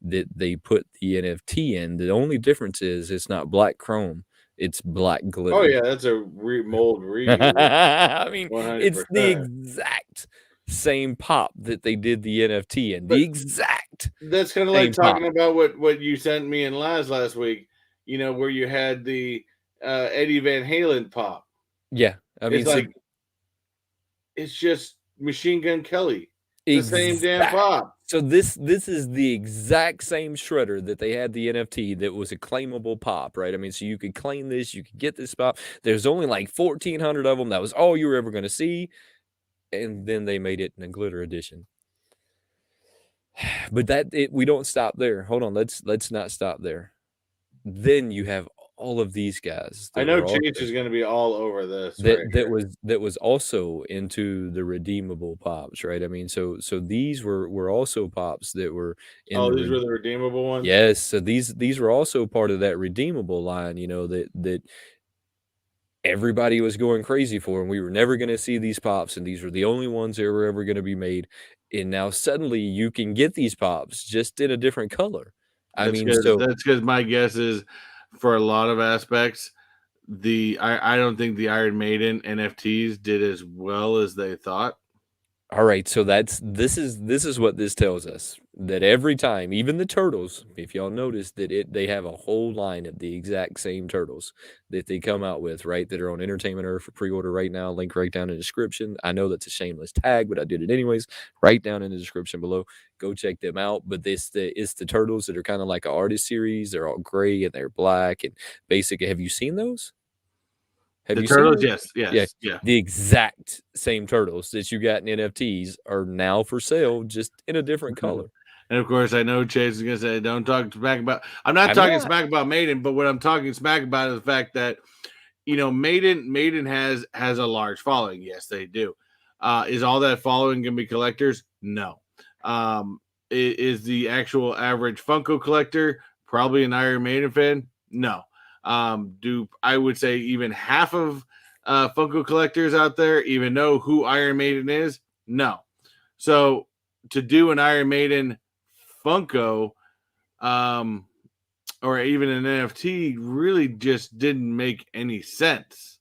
that they put the NFT in. The only difference is it's not black chrome, it's black Oh glitter. yeah, that's a mold reuse, I mean, one hundred it's the percent. exact same pop that they did the NFT in. But The exact that's kind of like same pop. talking about what you sent me and last week. Where you had the Eddie Van Halen pop. Yeah. I mean, It's so like it's just Machine Gun Kelly. It's the same damn exact. pop. So this is the exact same shredder that they had the NFT that was a claimable pop, right? I mean, so you could claim this, you could get this pop. There's only like 1,400 of them. That was all you were ever going to see, and then they made it in a glitter edition. But we don't stop there. Hold on, let's not stop there. Then you have all of these guys I that know were Chase also is going to be all over this right here. that was also into the redeemable pops, right? I mean, so these were also pops that were in Oh, the these were the redeemable ones. yes, so these were also part of that redeemable line, that everybody was going crazy for, and we were never gonna see these pops, and these were the only ones that were ever gonna be made, and now suddenly you can get these pops just in a different color. I That's mean, because so that's because my guess is for a lot of aspects, I don't think the Iron Maiden NFTs did as well as they thought. alright, so this is what this tells us, that every time, even the turtles, if y'all notice that they have a whole line of the exact same turtles that they come out with, right, that are on Entertainment Earth for pre-order right now, link right down in the description. I know that's a shameless tag, but I did it anyways. Right down in the description below. Go check them out. But it's the turtles that are kinda like an artist series. They're all gray and they're black and basically have you seen those? Have The you seen turtles, those? yes, Yeah, yes, yeah. the exact same turtles that you got in NFTs are now for sale, just in a different color. And of course, I know Chase is going to say, "Don't talk smack about." I'm not I'm talking not. smack about Maiden, but what I'm talking smack about is the fact that Maiden has a large following. Yes, they do. Is all that following going to be collectors? No. Is the actual average Funko collector probably an Iron Maiden fan? No. Do I would say even half of Funko collectors out there even know who Iron Maiden is? No. So to do an Iron Maiden Funko, um, or even an NFT really just didn't make any sense.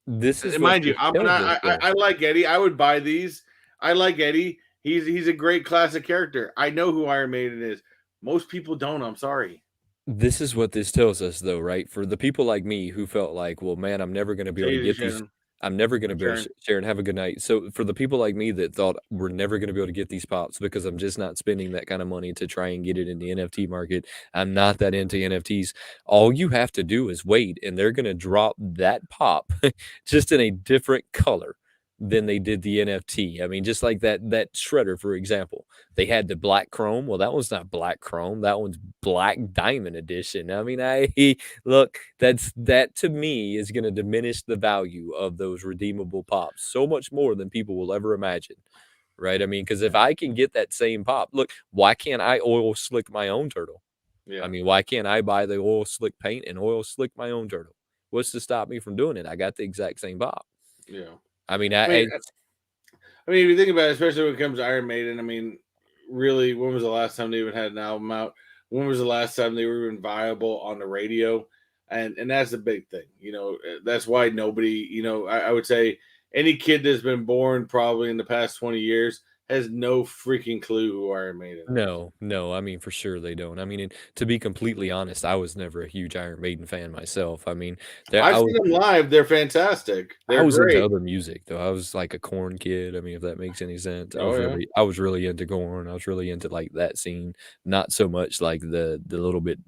This is And what mind you, this tells us, though. I like Eddie. I would buy these. I like Eddie. He's a great classic character. I know who Iron Maiden is. Most people don't. I'm sorry. This is what this tells us, though, right? For the people like me who felt like, "Well, man, I'm never gonna be able to Take it easy, get these. Shannon. I'm never gonna My be able turn. to share and have a good night." So, for the people like me that thought we're never gonna be able to get these pops because I'm just not spending that kind of money to try and get it in the NFT market, I'm not that into NFTs. All you have to do is wait, and they're gonna drop that pop just in a different color than they did the NFT. I mean, just like that shredder, for example. They had the black chrome. Well, that one's not black chrome. That one's black diamond edition. I mean, I look, that to me is going to diminish the value of those redeemable pops so much more than people will ever imagine. Right? I mean, because if I can get that same pop, look, why can't I oil slick my own turtle? I Yeah, mean, why can't I buy the oil slick paint and oil slick my own turtle? What's to stop me from doing it? I got the exact same pop. yeah. I mean, I mean, I mean, if you think about it, especially when it comes to Iron Maiden, I mean, really, when was the last time they even had an album out? When was the last time they were even viable on the radio? And that's the big thing. That's why nobody, I would say any kid that's been born probably in the past 20 years has no freaking clue who Iron Maiden is. no, no, I mean, for sure they don't. I mean, and to be completely honest, I was never a huge Iron Maiden fan myself. I mean, there I've seen them live. They're fantastic. I They're was into great. other music though. I was like a Corn kid. I mean, if that makes any sense. Oh, yeah. I was really into Corn. I was really into like that scene, not so much like the little bit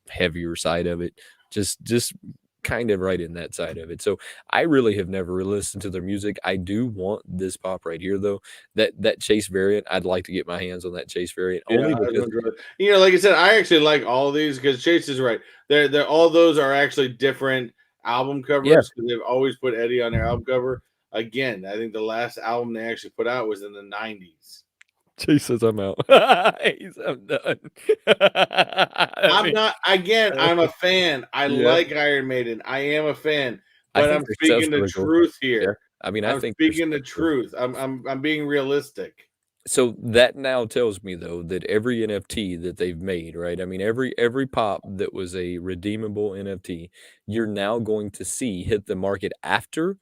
heavier side of it. Just kind of right in that side of it. So I really have never really listened to their music. I do want this pop right here though. That Chase variant, I'd like to get my hands on that Chase variant Yeah, only I because was really, like I said, I actually like all of these because Chase is right. They're all those are actually different album yeah, covers because they've always put Eddie on their album cover. Again, I think the last album they actually put out was in the '90s. Chase says I'm out. I'm done. I I'm mean, not again, uh, I'm a fan. I yeah. like Iron Maiden. I am a fan, I but think I'm their stuff's speaking the really cool. truth Yeah. here. I mean, I I'm think their speaking the stuff's cool. truth. I'm being realistic. So that now tells me though that every NFT that they've made, right? I mean, every pop that was a redeemable NFT, you're now going to see hit the market after,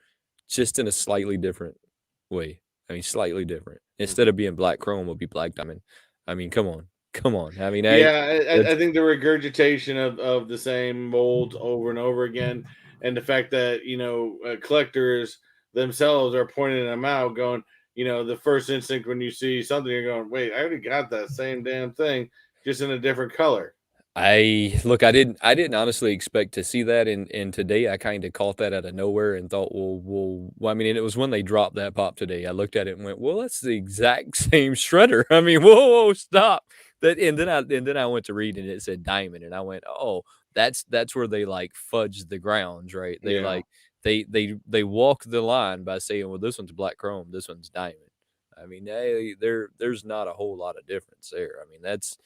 just in a slightly different way. I mean, slightly different. Instead Mhm. of being black chrome, it'll be black diamond. I mean, come on, come on. I mean, Yeah, that's I think the regurgitation of the same mold over and over again, and the fact that collectors themselves are pointing them out, going, the first instinct when you see something, you're going, wait, I already got that same damn thing, just in a different color. I look, I didn't honestly expect to see that, and today I kinda caught that out of nowhere and thought, well, I mean, and it was when they dropped that pop today. I looked at it and went, "Well, that's the exact same shredder." I mean, whoa, stop. That and then I went to read and it said diamond, and I went, "Oh, that's where they, like, fudge the grounds, right?" They, Yeah, like they walk the line by saying, "Well, this one's black chrome, this one's diamond." I mean, there's not a whole lot of difference there. I mean, that's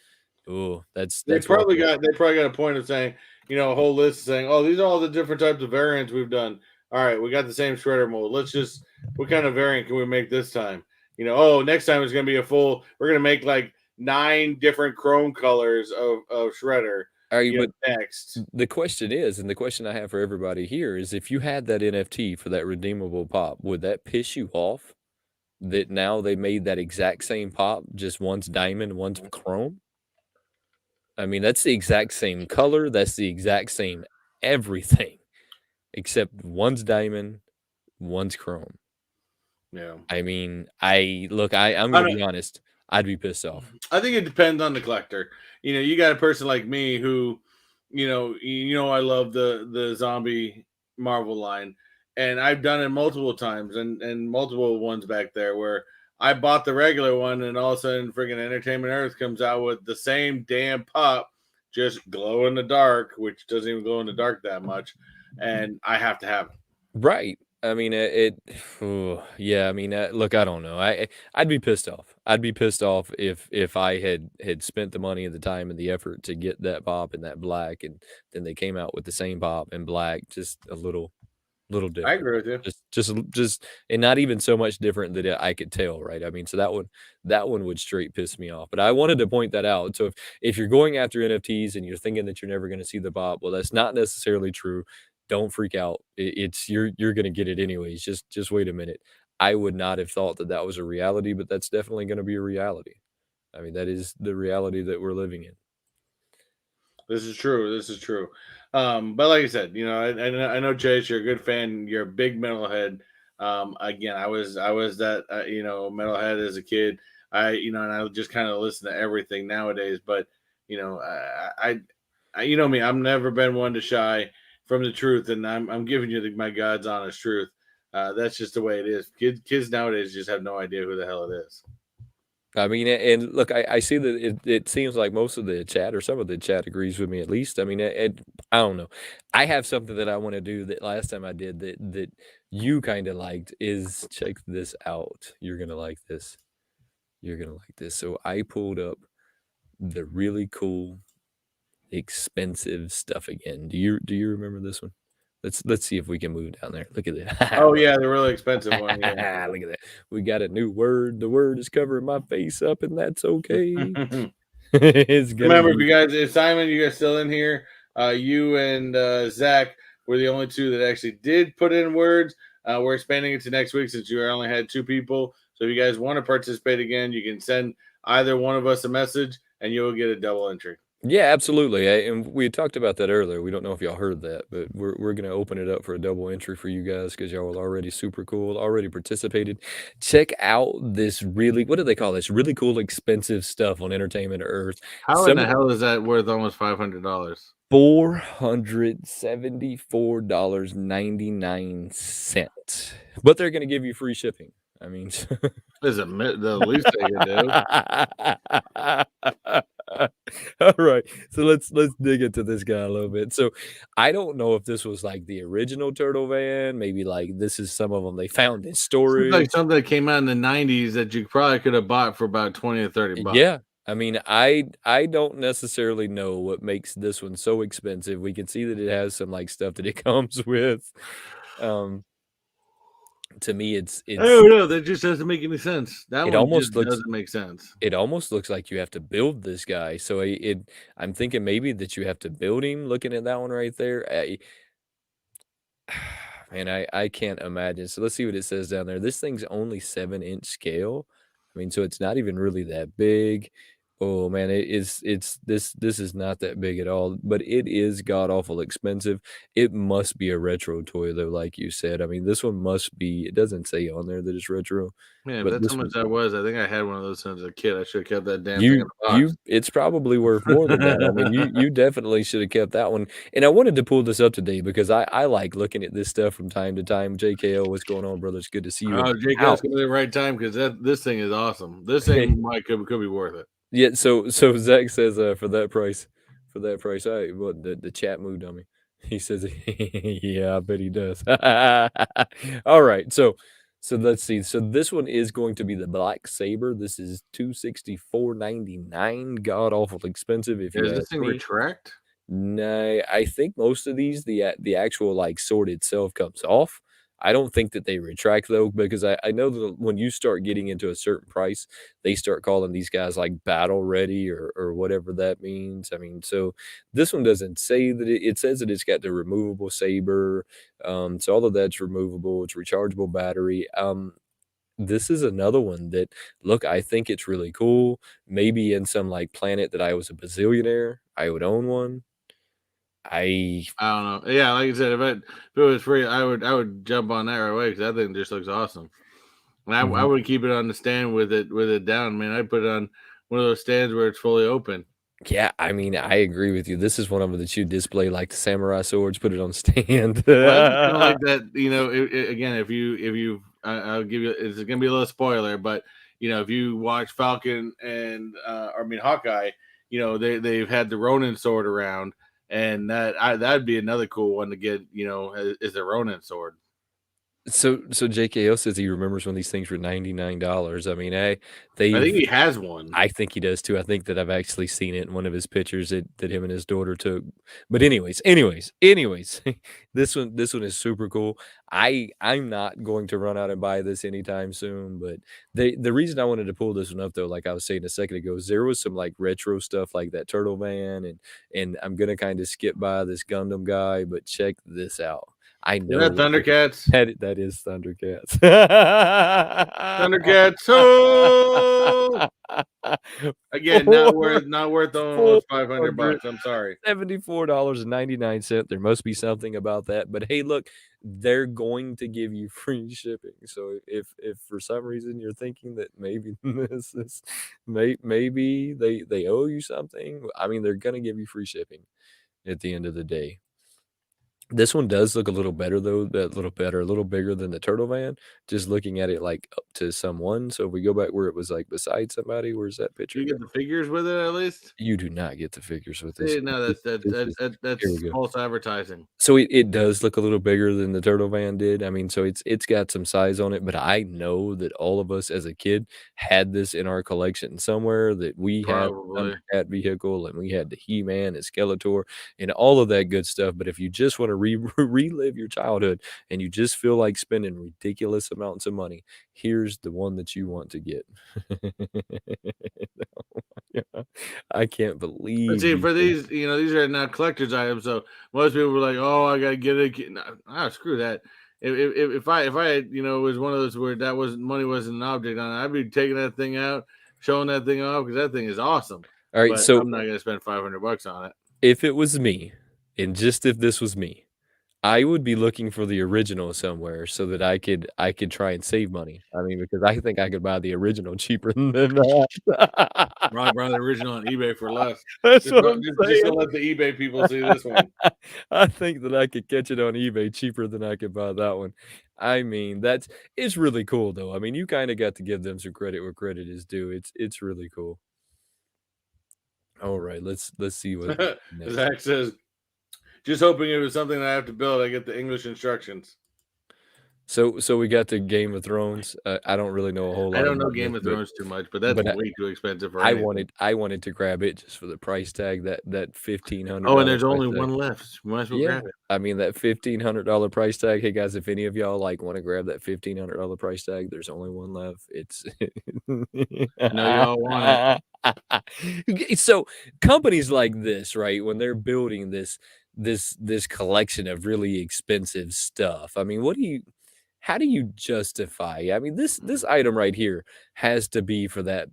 one thing. they probably got a point of saying, a whole list of saying, oh, these are all the different types of variants we've done. All right, we got the same shredder mold. Let's just, what kind of variant can we make this time? Oh, next time it's gonna be a full. We're gonna make like 9 different chrome colors of shredder. Are you but Next. the question is, and the question I have for everybody here is if you had that NFT for that redeemable pop, would that piss you off that now they made that exact same pop, just one's diamond, one's chrome? I mean, that's the exact same color, that's the exact same everything, except one's diamond, one's chrome. Yeah. I mean, I'm I gonna don't. be honest, I'd be pissed off. I think it depends on the collector. You got a person like me who, I love the zombie Marvel line, and I've done it multiple times and multiple ones back there where I bought the regular one, and all of a sudden, freaking Entertainment Earth comes out with the same damn pop, just glow in the dark, which doesn't even glow in the dark that much, and I have to have it. Right. I mean, yeah, I mean, look, I don't know. I'd be pissed off. I'd be pissed off if I had spent the money and the time and the effort to get that pop and that black, and then they came out with the same pop in black, just a little I different. agree with you. Just and not even so much different that I could tell, right? I mean, so that one would straight piss me off. But I wanted to point that out. So if you're going after NFTs and you're thinking that you're never going to see the pop, well, that's not necessarily true. don't freak out. It's you're gonna get it anyways. Just wait a minute. I would not have thought that that was a reality, but that's definitely gonna be a reality. I mean, that is the reality that we're living in. This is true. This is true. But like I said, I know Chase, you're a good fan. You're a big metalhead. Again, I was that metalhead as a kid. And I just kind of listen to everything nowadays. But you know, you know me, I've never been one to shy from the truth, and I'm giving you my God's honest truth. That's just the way it is. Kids nowadays just have no idea who the hell it is. I mean, and look, I see that it seems like most of the chat or some of the chat agrees with me at least. I mean, I don't know. I have something that I want to do that last time I did that you kind of liked is check this out. You're gonna like this. You're gonna like this. So I pulled up the really cool, expensive stuff again. Do you remember this one? Let's see if we can move down there. Look at that. Oh yeah, the really expensive one. Look at that. We got a new word. The word is covering my face up, and that's okay. Yeah. It's gonna Remember, be if Simon, you guys still in here, you and Zach were the only two that actually did put in words. We're expanding it to next week since you only had two people. So if you guys want to participate again, you can send either one of us a message, and you will get a double entry. yeah, absolutely. And we had talked about that earlier. We don't know if y'all heard that, but we're gonna open it up for a double entry for you guys because y'all are already super cool, already participated. Check out this really what do they call this? Really cool, expensive stuff on Entertainment Earth. How in Some the hell is that worth almost $500? $474.99, but they're gonna give you free shipping. I mean, Is it the least they could do? all right, so let's dig into this guy a little bit. So, I don't know if this was like the original Turtle Van, maybe like this is some of them they found in Seems like storage. something that came out in the '90s that you probably could have bought for about 20 or 30 bucks. Yeah, I mean, I don't necessarily know what makes this one so expensive. We can see that it has some like stuff that it comes with. Um, to me, I don't know. That just doesn't make any sense. That it one just almost looks doesn't make sense. it almost looks like you have to build this guy. So I'm thinking maybe that you have to build him. Looking at that one right there, man, I can't imagine. So let's see what it says down there. This thing's only 7-inch scale. I mean, so it's not even really that big. Oh man, it's this is not that big at all, but it is god awful expensive. It must be a retro toy though, like you said. I mean, this one must be. It doesn't say on there that it's retro, Man, if but that's this how much one that was, I think I had one of those since a kid. I should have kept that damn thing in you the box. you it's probably worth more than that. I mean, you definitely should have kept that one, and I wanted to pull this up today because I like looking at this stuff from time to time. JKO, what's going on, brother? It's good to see you in Oh, the Jake, that's house. gonna be the right time because this thing is awesome. This thing could be worth it. Yeah, so Zach says, for that price, I what the chat moved on me. He says, "Yeah, I bet he does." Alright, so let's see. So this one is going to be the Black Saber. This is 264.99. God awful expensive if you Does this ask thing me. retract? No, I think most of these, the actual, like, sword itself comes off. I don't think that they retract, though, because I know that when you start getting into a certain price, they start calling these guys, like, battle ready or whatever that means. I mean, so this one doesn't say that it says that it's got the removable saber, so all of that's removable, it's rechargeable battery. This is another one that look, I think it's really cool. Maybe in some, like, planet that I was a bazillionaire, I would own one. I I don't know. Yeah, like I said, if it was free, I would jump on that right away because that thing just looks awesome. And I mhm. would keep it on the stand with it down. Man, I'd put it on one of those stands where it's fully open. Yeah, I mean, I agree with you. This is one of them that you display like the samurai swords, put it on stand. Well, I just kind of like that. Again, if you, I'll give you. It's gonna be a little spoiler, but if you watch Falcon and Hawkeye, they've had the Ronin sword around, and that'd be another cool one to get. Is the Ronin sword. So JKL says he remembers when these things were $99. I mean, I think they've he has one. I think he does too. I think that I've actually seen it in one of his pictures that him and his daughter took. But anyways, this one is super cool. I'm not going to run out and buy this anytime soon, but the reason I wanted to pull this one up though, like I was saying a second ago, is there was some like retro stuff like that Turtle Man and I'm gonna kind of skip by this Gundam guy, but check this out. I Is that know Thundercats? that is Thundercats. Thundercats. Oh, again, For not worth almost $474.99. $500. I'm sorry. There must be something about that, but hey, look, they're going to give you free shipping. So if for some reason you're thinking that maybe this is maybe they owe you something, I mean, they're gonna give you free shipping at the end of the day. This one does look a little better though, a little bigger than the Turtle Van, just looking at it, like, up to someone. So if we go back where it was, like, beside somebody, where's that Do picture you go? get the figures with it at least? You do not get the figures with this. See, no, This is here we that's go. false advertising. So it does look a little bigger than the Turtle Van did. I mean, so it's got some size on it, but I know that all of us as a kid had this in our collection somewhere, that we had the Probably. Thundercat vehicle, and we had the He-Man and Skeletor and all of that good stuff, but if you just wanna relive your childhood and you just feel like spending ridiculous amounts of money, here's the one that you want to get. Yeah. I can't But believe see, these for things. these, these are not collector's items, so most people were like, "Oh, I gotta get it." Nah, screw that. If I had, was one of those where that wasn't money wasn't an object on it, I'd be taking that thing out, showing that thing off because that thing is awesome. Alright, But so I'm not gonna spend $500 on it. if it was me, and just if this was me, I would be looking for the original somewhere so that I could try and save money. I mean, because I think I could buy the original cheaper than that. Probably buy the original on eBay for less. That's what I'm Just saying. to let the eBay people see this one. I think that I could catch it on eBay cheaper than I could buy that one. I mean, it's really cool though. I mean, you kinda got to give them some credit where credit is due. It's really cool. Alright, let's see what next. Zach says, "Just hoping it was something that I have to build. I get the English instructions." So we got the Game of Thrones. I don't really know a whole I lot don't know about this, Game of Thrones too much, but that's but way too expensive for I anything. wanted to grab it just for the price tag, that Oh, and $1,500 there's price only tag. one left. Might as well Yeah, grab it. I mean, that $1,500 price tag, hey, guys, if any of y'all, like, wanna grab that $1,500 price tag, there's only one left. It's I know y'all want it. So, companies like this, right, when they're building this collection of really expensive stuff, I mean, how do you justify I mean, this item right here has to be for that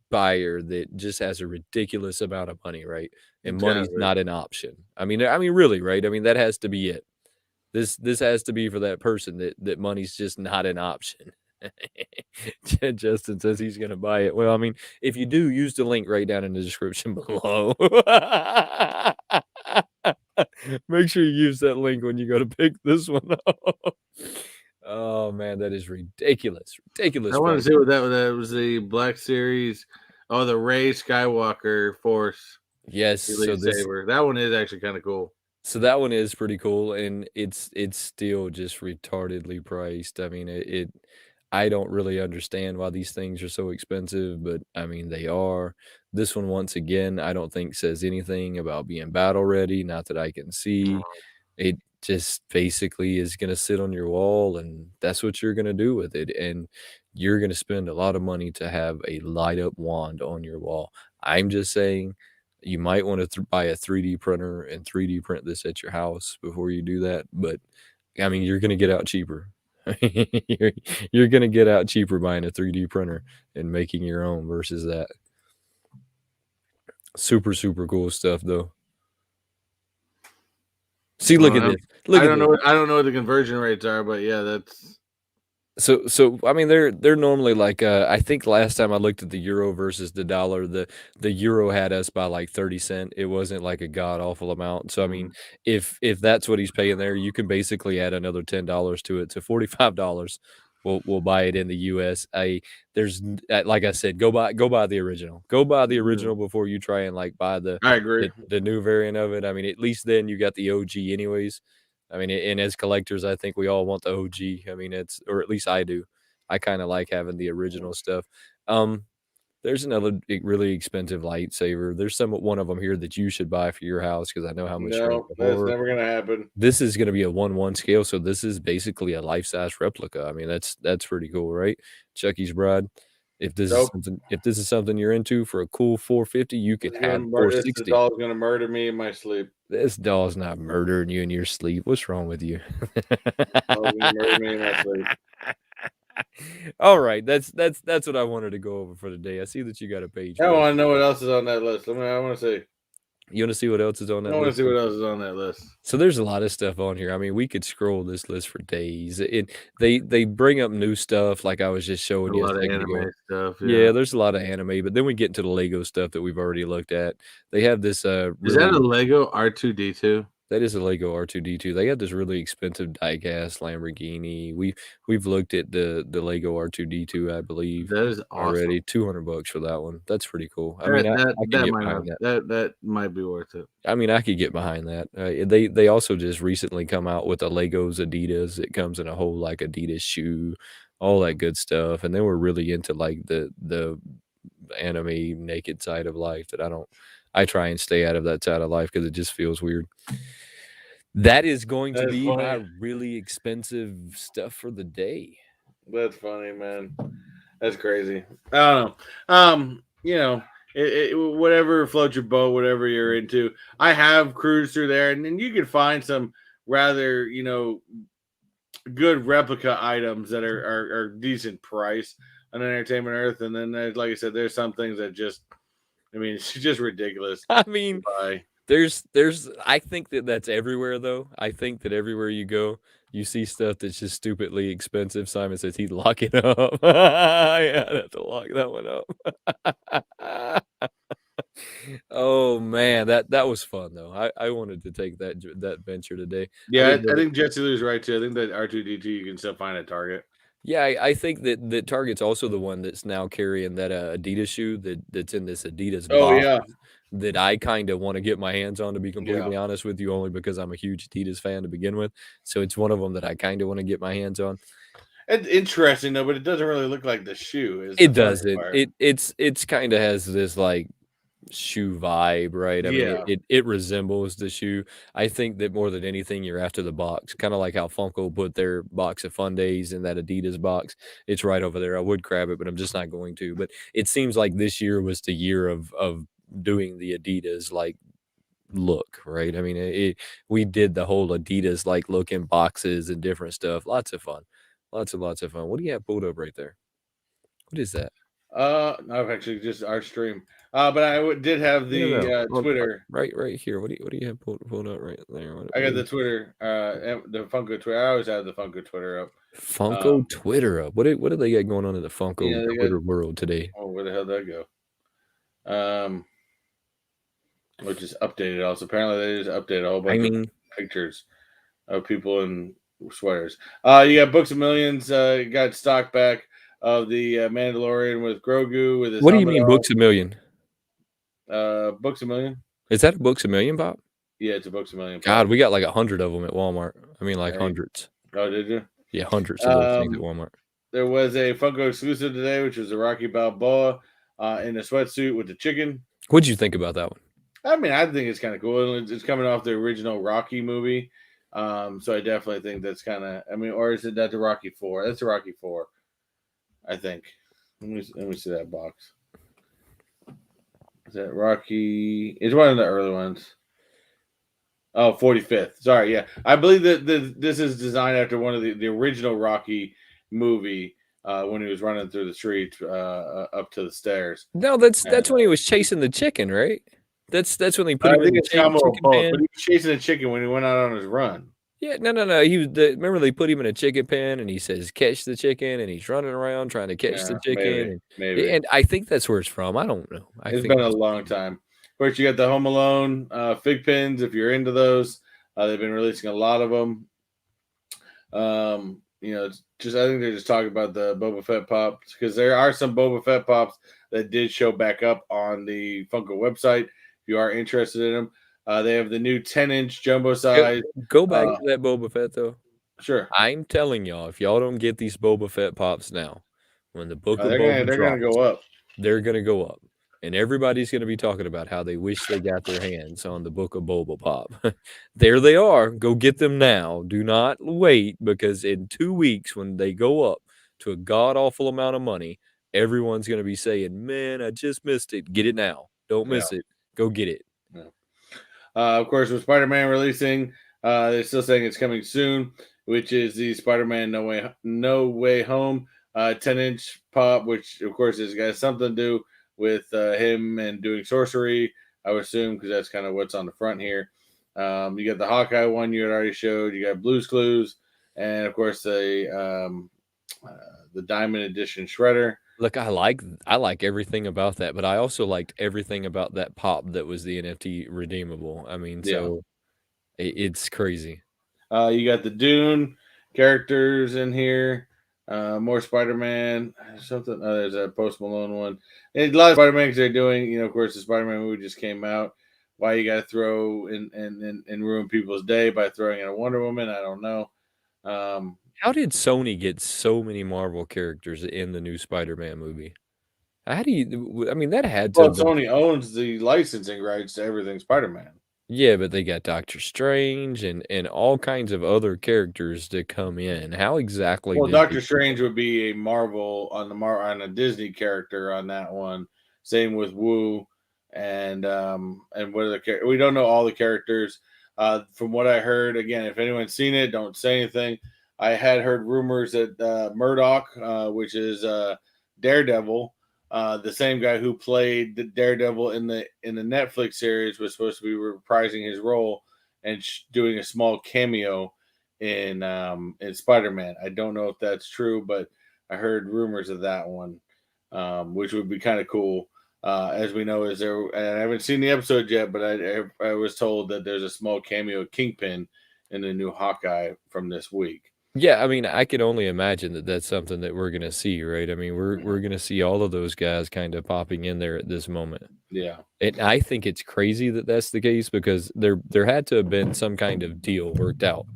buyer that just has a ridiculous amount of money, right? And It's gotta money's be. not an option. I mean, really, right? I mean, that has to be it. This has to be for that person that money's just not an option. Justin says he's gonna buy it. Well, I mean, if you do, use the link right down in the description below. Make sure you use that link when you go to pick this one up. Oh, man, that is ridiculous, ridiculous I wanted to price. see what that was the Black Series. Oh, the Ray Skywalker Force Yes, Elite Saber. That one is actually kind of cool. so that one is pretty cool, and it's still just retardedly priced. I mean, I don't really understand why these things are so expensive, but I mean, they are. This one, once again, I don't think says anything about being battle ready, not that I can see. It just basically is gonna sit on your wall, and that's what you're gonna do with it, and you're gonna spend a lot of money to have a light up wand on your wall. I'm just saying you might wanna buy a 3D printer and 3D print this at your house before you do that, but, I mean, you're gonna get out cheaper. You're you're gonna get out cheaper buying a 3D printer and making your own versus that. Super, super cool stuff, though. See, look at Well, this. Look at this. I don't know what the conversion rates are, but yeah, that's So I mean, they're normally like, I think last time I looked at the euro versus the dollar, the euro had us by like 30 cent. It wasn't like a god awful amount. So I mean, mm, if that's what he's paying there, you can basically add another $10 to it. So $45. We'll buy it in the US. Like I said, go buy the original. Go buy the yeah. original before you try and like buy I agree. the new variant of it. I mean, at least then you got the OG anyways. I mean, and as collectors, I think we all want the OG. I mean, it's or at least I do. I kind of like having the original stuff. Um, there's another really expensive lightsaber. There's one of them here that you should buy for your house because I know how much you're No, into that's horror. never gonna happen. This is gonna be a 1-1 scale, so this is basically a life-size replica. I mean, that's pretty cool, right? Chucky's Bride. Nope. If this is something you're into for a cool 450, you could have The 460. doll's gonna murder me in my sleep. This doll's not murdering you in your sleep. What's wrong with you? Doll's gonna murder me in my sleep. Alright, that's what I wanted to go over for today. I see that you got a page I for it. want to know what else is on that list. I want to see. You wanna see what else is on I that want to list? see what else is on that list. So there's a lot of stuff on here. I mean, we could scroll this list for days. They bring up new stuff like I was just A showing you a lot of second ago. anime stuff. Yeah, Yeah. there's a lot of anime, but then we get into the Lego stuff that we've already looked at. They have this Is that a really Lego R2D2? that is a Lego R2D2. They have this really expensive die-cast Lamborghini. We've looked at the Lego R2D2, I believe, That is awesome. already. $200 for that one. That's pretty cool. I mean, That I that I could that get might not behind that. that might be worth it. I mean, I could get behind that. They also just recently come out with a Legos Adidas. It comes in a whole like Adidas shoe, all that good stuff. And then we're really into like the anime naked side of life that I try and stay out of that side of life because it just feels weird. That is going to That's be my funny. really expensive stuff for the day. That's funny, man. That's crazy. I don't know. Whatever floats your boat, whatever you're into. I have cruised through there, and then you can find some rather, good replica items that are decent price on Entertainment Earth. And then, like I said, there's some things that just, I mean, it's just ridiculous I to mean, buy. there's I think that that's everywhere though. I think that everywhere you go, you see stuff that's just stupidly expensive. Simon says he'd lock it up. Yeah, I'd have to lock that one up. Oh man, that was fun though. I wanted to take that venture today. I Yeah, didn't I really think Jesse Lou's right too. I think that R2D2 you can still find at Target. Yeah, I think that Target's also the one that's now carrying that, Adidas shoe that's in this Adidas Oh box yeah, that I kinda wanna get my hands on, to be yeah. completely honest with you, only because I'm a huge Adidas fan to begin with. So it's one of them that I kinda wanna get my hands on. It's interesting though, but it doesn't really look like the shoe. Is the It funny doesn't. part? It's kinda has this, like, shoe vibe, right? I mean, Yeah. it resembles the shoe. I think that more than anything, you're after the box, kinda like how Funko put their box of Fun Days in that Adidas box. It's right over there. I would grab it, but I'm just not going to. But it seems like this year was the year of doing the Adidas, like, look, right? I mean, we did the whole Adidas, like, look in boxes and different stuff. Lots of fun. Lots of fun. What do you have pulled up right there? What is that? No, actually just our stream. But did have No, no, the no. Twitter. Right here. What do you have pulled up right there? I What got is the Twitter, the Funko Twitter. I always have the Funko Twitter up. Funko Twitter up? What do they got going on in the Funko They got. Twitter world today? Oh, where the hell did that go? Um, which is updated also. Apparently, they just updated a whole I bunch of mean, pictures of people in sweaters. You got Books of Millions. Got stock back of the Mandalorian with Grogu with his what do you helmet mean on. Books A Million? Books a Million. Is that a Books A Million Bob? Yeah, it's a Books a Million pop. God, we got like 100 of them at Walmart. I mean, like Hey. hundreds. Oh, did you? Yeah, hundreds of those things at Um, Walmart. there was a Funko exclusive today, which was a Rocky Balboa in a sweatsuit with the chicken. What'd you think about that one? I mean, I think it's kind of cool. It's coming off the original Rocky movie. So I definitely think that's kind of, I mean, or is it that the Rocky 4? That's the Rocky 4, I think. Let me see that box. Is that Rocky? It's one of the early ones. Oh, 45th. Sorry, yeah. I believe that this is designed after one of the original Rocky movie when he was running through the streets up to the stairs. No, And, that's when he was chasing the chicken, right? That's when they put I him in think the it's combo of chicken both, pen. but he was chasing a chicken when he went out on his run. Yeah, no. He was remember they put him in a chicken pen and he says, "Catch the chicken," and he's running around trying to catch the Yeah, maybe, chicken, maybe. and I think that's where it's from. I don't know. I It's think been a that's long time. Of course, you got the Home Alone fig pins. If you're into those, they've been releasing a lot of them. Just I think they're just talking about the Boba Fett pops because there are some Boba Fett pops that did show back up on the Funko website. If you are interested in them, They have the new 10-inch jumbo Go size. go back Uh, to that Boba Fett, though. sure. I'm telling y'all, if y'all don't get these Boba Fett pops now, when the Book of Boba They're gonna drops, go up. they're gonna go up, and everybody's gonna be talking about how they wish they got their hands on the Book of Boba pop. There they are, go get them now, do not wait, because in 2 weeks, when they go up to a god awful amount of money, everyone's gonna be saying, "Man, I just missed it." Get it now. Don't Yeah. miss it. Go get it. Yeah. Of course, with Spider-Man releasing, they're still saying it's coming soon, which is the Spider-Man No Way Home 10-inch pop, which of course has got something to do with him and doing sorcery. I would assume because that's kind of what's on the front here. You got the Hawkeye one you had already showed. You got Blue's Clues, and of course the Diamond Edition Shredder. Look, I like everything about that, but I also liked everything about that pop that was the NFT redeemable. I mean, Yeah. so it's crazy. You got the Dune characters in here. More Spider-Man. Something. There's a Post Malone one. And a lot of Spider-Man they're doing. Of course, the Spider-Man movie just came out. Why you got to throw and ruin people's day by throwing in a Wonder Woman? I don't know. Um, How did Sony get so many Marvel characters in the new Spider-Man movie? How do you I mean, that had to well, have been Sony owns the licensing rights to everything Spider-Man. yeah, but they got Doctor Strange and all kinds of other characters to come in. How exactly Well, did they Doctor do that? Strange would be a Marvel on a Disney character on that one. Same with Wu and what are we don't know all the characters. From what I heard, again, if anyone's seen it, don't say anything. I had heard rumors that Murdoch, which is Daredevil, the same guy who played the Daredevil in the Netflix series, was supposed to be reprising his role and doing a small cameo in Spider-Man. I don't know if that's true, but I heard rumors of that one, which would be kind of cool. As we know, is there? And I haven't seen the episode yet, but I was told that there's a small cameo of Kingpin in the new Hawkeye from this week. Yeah, I mean, I can only imagine that that's something that we're gonna see, right? I mean, we're gonna see all of those guys kinda popping in there at this moment. Yeah. And I think it's crazy that that's the case because there had to have been some kind of deal worked out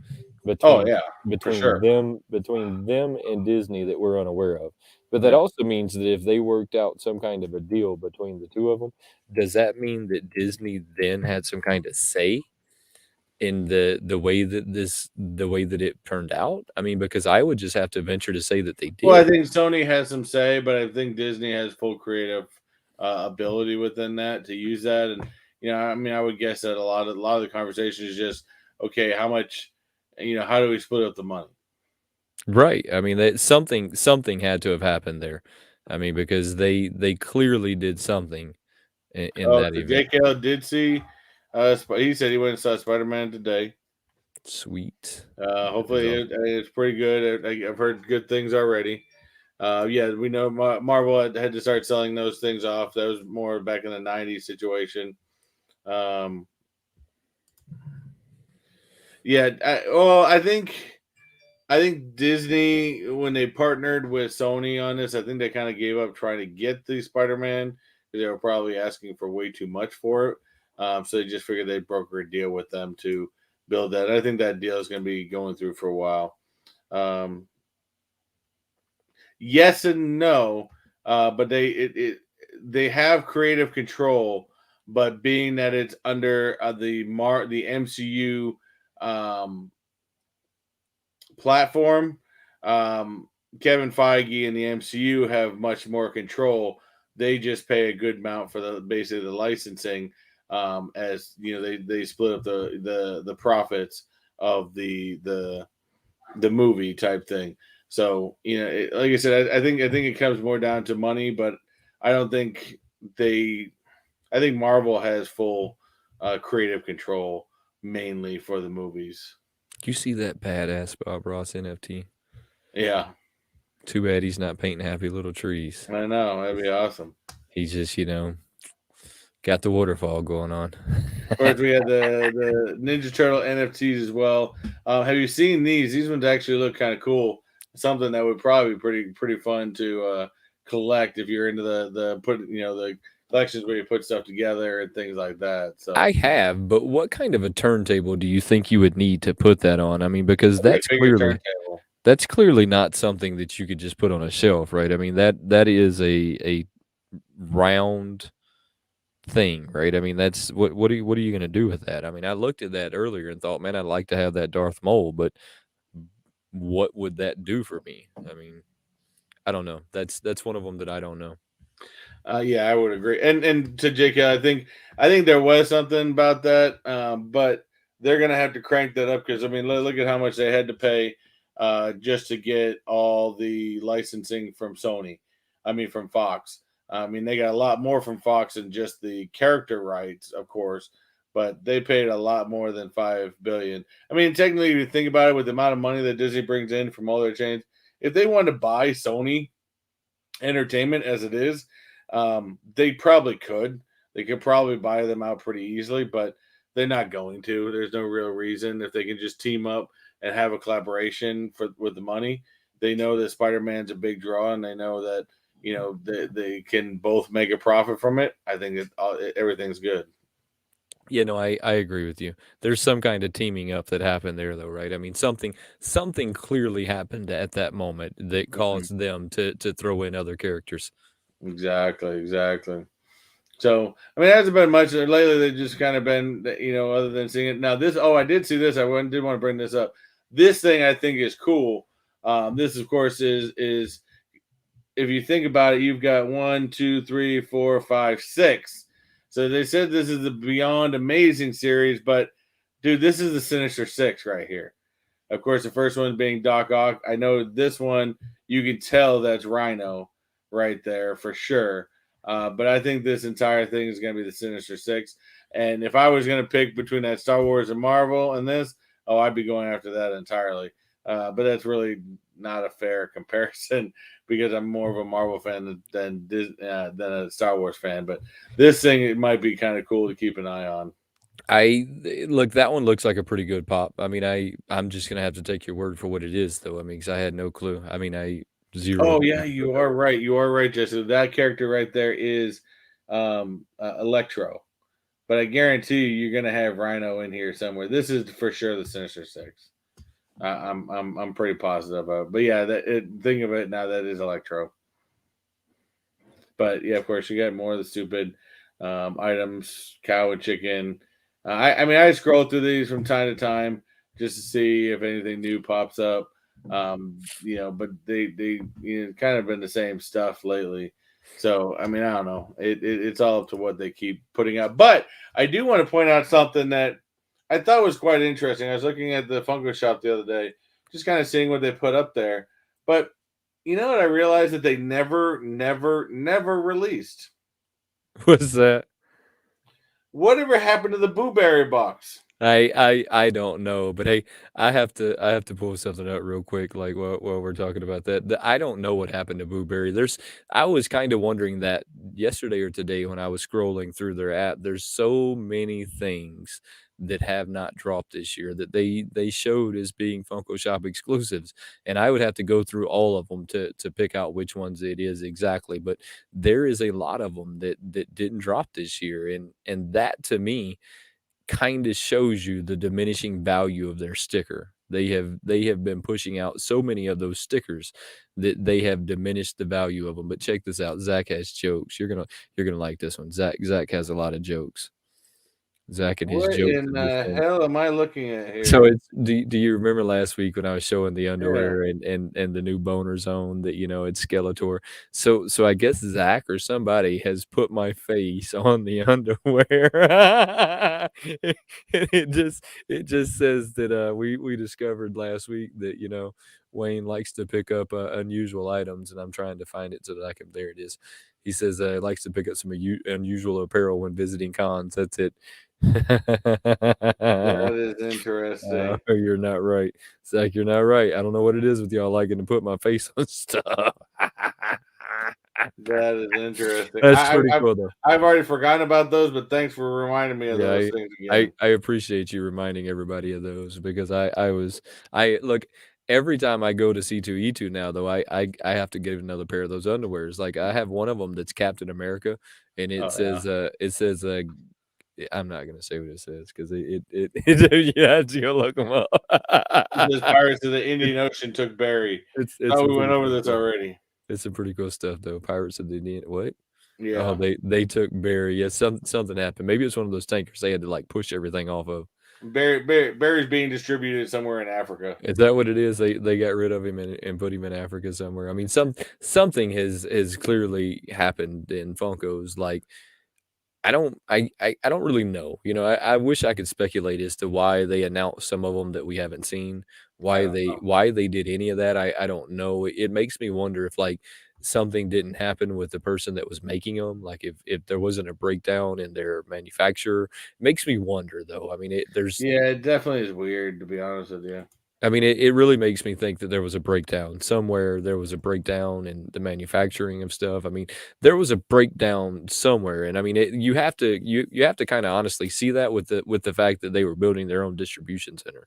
Oh between yeah, for sure. between them and Disney that we're unaware of. But that Yeah. also means that if they worked out some kind of a deal between the 2 of them, does that mean that Disney then had some kind of say in the way that it turned out? I mean, because I would just have to venture to say that they Well, I did. think Sony has some say, but I think Disney has full creative ability within that to use that. And I mean, I would guess that a lot of the conversation is just okay. How much? How do we split up the money? Right, I mean, that something had to have happened there. I mean, because they clearly did something in Oh, that so event. JKL did see. He said he went and saw Spider Man today. Sweet. That is Hopefully, awesome. it's pretty good. I've heard good things already. Yeah, we know Marvel had to start selling those things off. That was more back in the '90s situation. Um, yeah, I think Disney, when they partnered with Sony on this, I think they kind of gave up trying to get the Spider-Man because they were probably asking for way too much for it. So they just figured they'd broker a deal with them to build that. I think that deal is going to be going through for a while. Um, yes and no, but they have creative control, but being that it's under the MCU um, platform, Kevin Feige and the MCU have much more control. They just pay a good amount for basically the licensing, as they split up the profits of the movie type thing. So like I said, I think it comes more down to money, but I don't think they. I think Marvel has full creative control mainly for the movies. You see that badass Bob Ross NFT? Yeah, Too bad he's not painting happy little trees. I know that'd be awesome. He's just, got the waterfall going on. Of course, we had the Ninja Turtle NFTs as well. Have you seen these? These ones actually look kind of cool. Something that would probably be pretty fun to collect if you're into the collections where you put stuff together and things like that. So I have, but what kind of a turntable do you think you would need to put that on? I mean, because I need a bigger turntable. that's clearly not something that you could just put on a shelf, right? I mean, that is a round thing, right? I mean, that's what are you gonna do with that? I mean, I looked at that earlier and thought, "Man, I'd like to have that Darth Maul," but what would that do for me? I mean, I don't know. That's one of them that I don't know. Yeah, I would agree. And to JK, I think there was something about that, but they're gonna have to crank that up because I mean, look at how much they had to pay just to get all the licensing from Sony. I mean, from Fox. I mean, they got a lot more from Fox than just the character rights, of course, but they paid a lot more than 5 billion. I mean, technically, if you think about it, with the amount of money that Disney brings in from all their chains, if they wanted to buy Sony Entertainment as it is, they probably could. They could probably buy them out pretty easily, but they're not going to. There's no real reason if they can just team up and have a collaboration for with the money. They know that Spider Man's a big draw, and they know that they can both make a profit from it. I think everything's good. Yeah, no, I agree with you. There's some kind of teaming up that happened there though, right? I mean, something clearly happened at that moment that Mhm. caused them to throw in other characters. Exactly, exactly. So, I mean, it hasn't been much lately. They've just kind of been, other than seeing it. Now, I did see this. Did want to bring this up. This thing I think is cool. This, of course, is if you think about it, you've got one, two, three, four, five, six. So they said this is the Beyond Amazing series, but dude, this is the Sinister Six right here. Of course, the first one being Doc Ock. I know this one, you can tell that's Rhino right there for sure. But I think this entire thing is going to be the Sinister Six. And if I was going to pick between that Star Wars and Marvel and this, oh, I'd be going after that entirely. But that's really not a fair comparison because I'm more of a Marvel fan than a Star Wars fan. But this thing, it might be kind of cool to keep an eye on. Look, that one looks like a pretty good pop. I mean, I'm just gonna have to take your word for what it is, though. I mean, because I had no clue. I mean, I 0 Oh clue yeah, you are whatsoever. right. You are right, Jesse. That character right there is Electro. But I guarantee you, you're gonna have Rhino in here somewhere. This is for sure the Sinister Six. I'm pretty positive of it. But yeah, think of it now. That is Electro. But yeah, of course, you got more of the stupid items, cow and chicken. I mean, I scroll through these from time to time just to see if anything new pops up. But they kind of been the same stuff lately. So I mean, I don't know. It's all up to what they keep putting out. But I do want to point out something that I thought was quite interesting. I was looking at the Funko shop the other day, just kind of seeing what they put up there. But you know what? I realized that they never released. What's that? Whatever happened to the Boo Berry box? I don't know, but hey, I have to pull something out real quick, like while we're talking about that. I don't know what happened to Blueberry. I was kind of wondering that yesterday or today when I was scrolling through their app. There's so many things that have not dropped this year that they showed as being Funko Shop exclusives, and I would have to go through all of them to pick out which ones it is exactly. But there is a lot of them that didn't drop this year, and that to me kinda shows you the diminishing value of their sticker. They have been pushing out so many of those stickers that they have diminished the value of them. But check this out, Zach has jokes. You're gonna like this one. Zach has a lot of jokes. Zach and his What jokes in of the the thing. hell am I looking at So here? it's do you remember last week when I was showing the Yeah. underwear and the new boner zone that, it's Skeletor? So I guess Zach or somebody has put my face on the underwear. And it just says that, we discovered last week that, Wayne likes to pick up, unusual items, and I'm trying to find it so that I can there it is. He says, likes to pick up some unusual apparel when visiting cons. That's it. That is interesting. You're not right. Zach, you're not right. I don't know what it is with y'all liking to put my face on stuff. That is interesting. That's pretty I've cool, though. I've already forgotten about those, but thanks for reminding me of Yeah, those I things I again. I appreciate you reminding everybody of those because I was I look, every time I go to C2E2 now, though, I have to get another pair of those underwears. Like, I have one of them that's Captain America, and Oh yeah, it says, I'm not gonna say what it says 'cause it you have to go look 'em up. it says Pirates of the Indian Ocean took Barry. It's Oh, some we went pretty over cool this stuff. already. It's some pretty cool stuff, though. Pirates of the Indian what? Oh, Yeah, they took Barry. Yeah, something happened. Maybe it's one of those tankers they had to, like, push everything off of. Barry's being distributed somewhere in Africa. Is that what it is? They got rid of him and put him in Africa somewhere. I mean, something has clearly happened in Funko's, like, I don't really know, you know, I wish I could speculate as to why they announced some of them that we haven't seen, I don't know. why they did any of that, I don't know. It makes me wonder if, like, something didn't happen with the person that was making them, like, if there wasn't a breakdown in their manufacturer. Makes me wonder, though. I mean, Yeah, it definitely is weird to be honest with you. it really makes me think that there was a breakdown somewhere. There was a breakdown in the manufacturing of stuff. I mean, there was a breakdown somewhere, and I mean, you have to kind of honestly see that with the fact that they were building their own distribution center.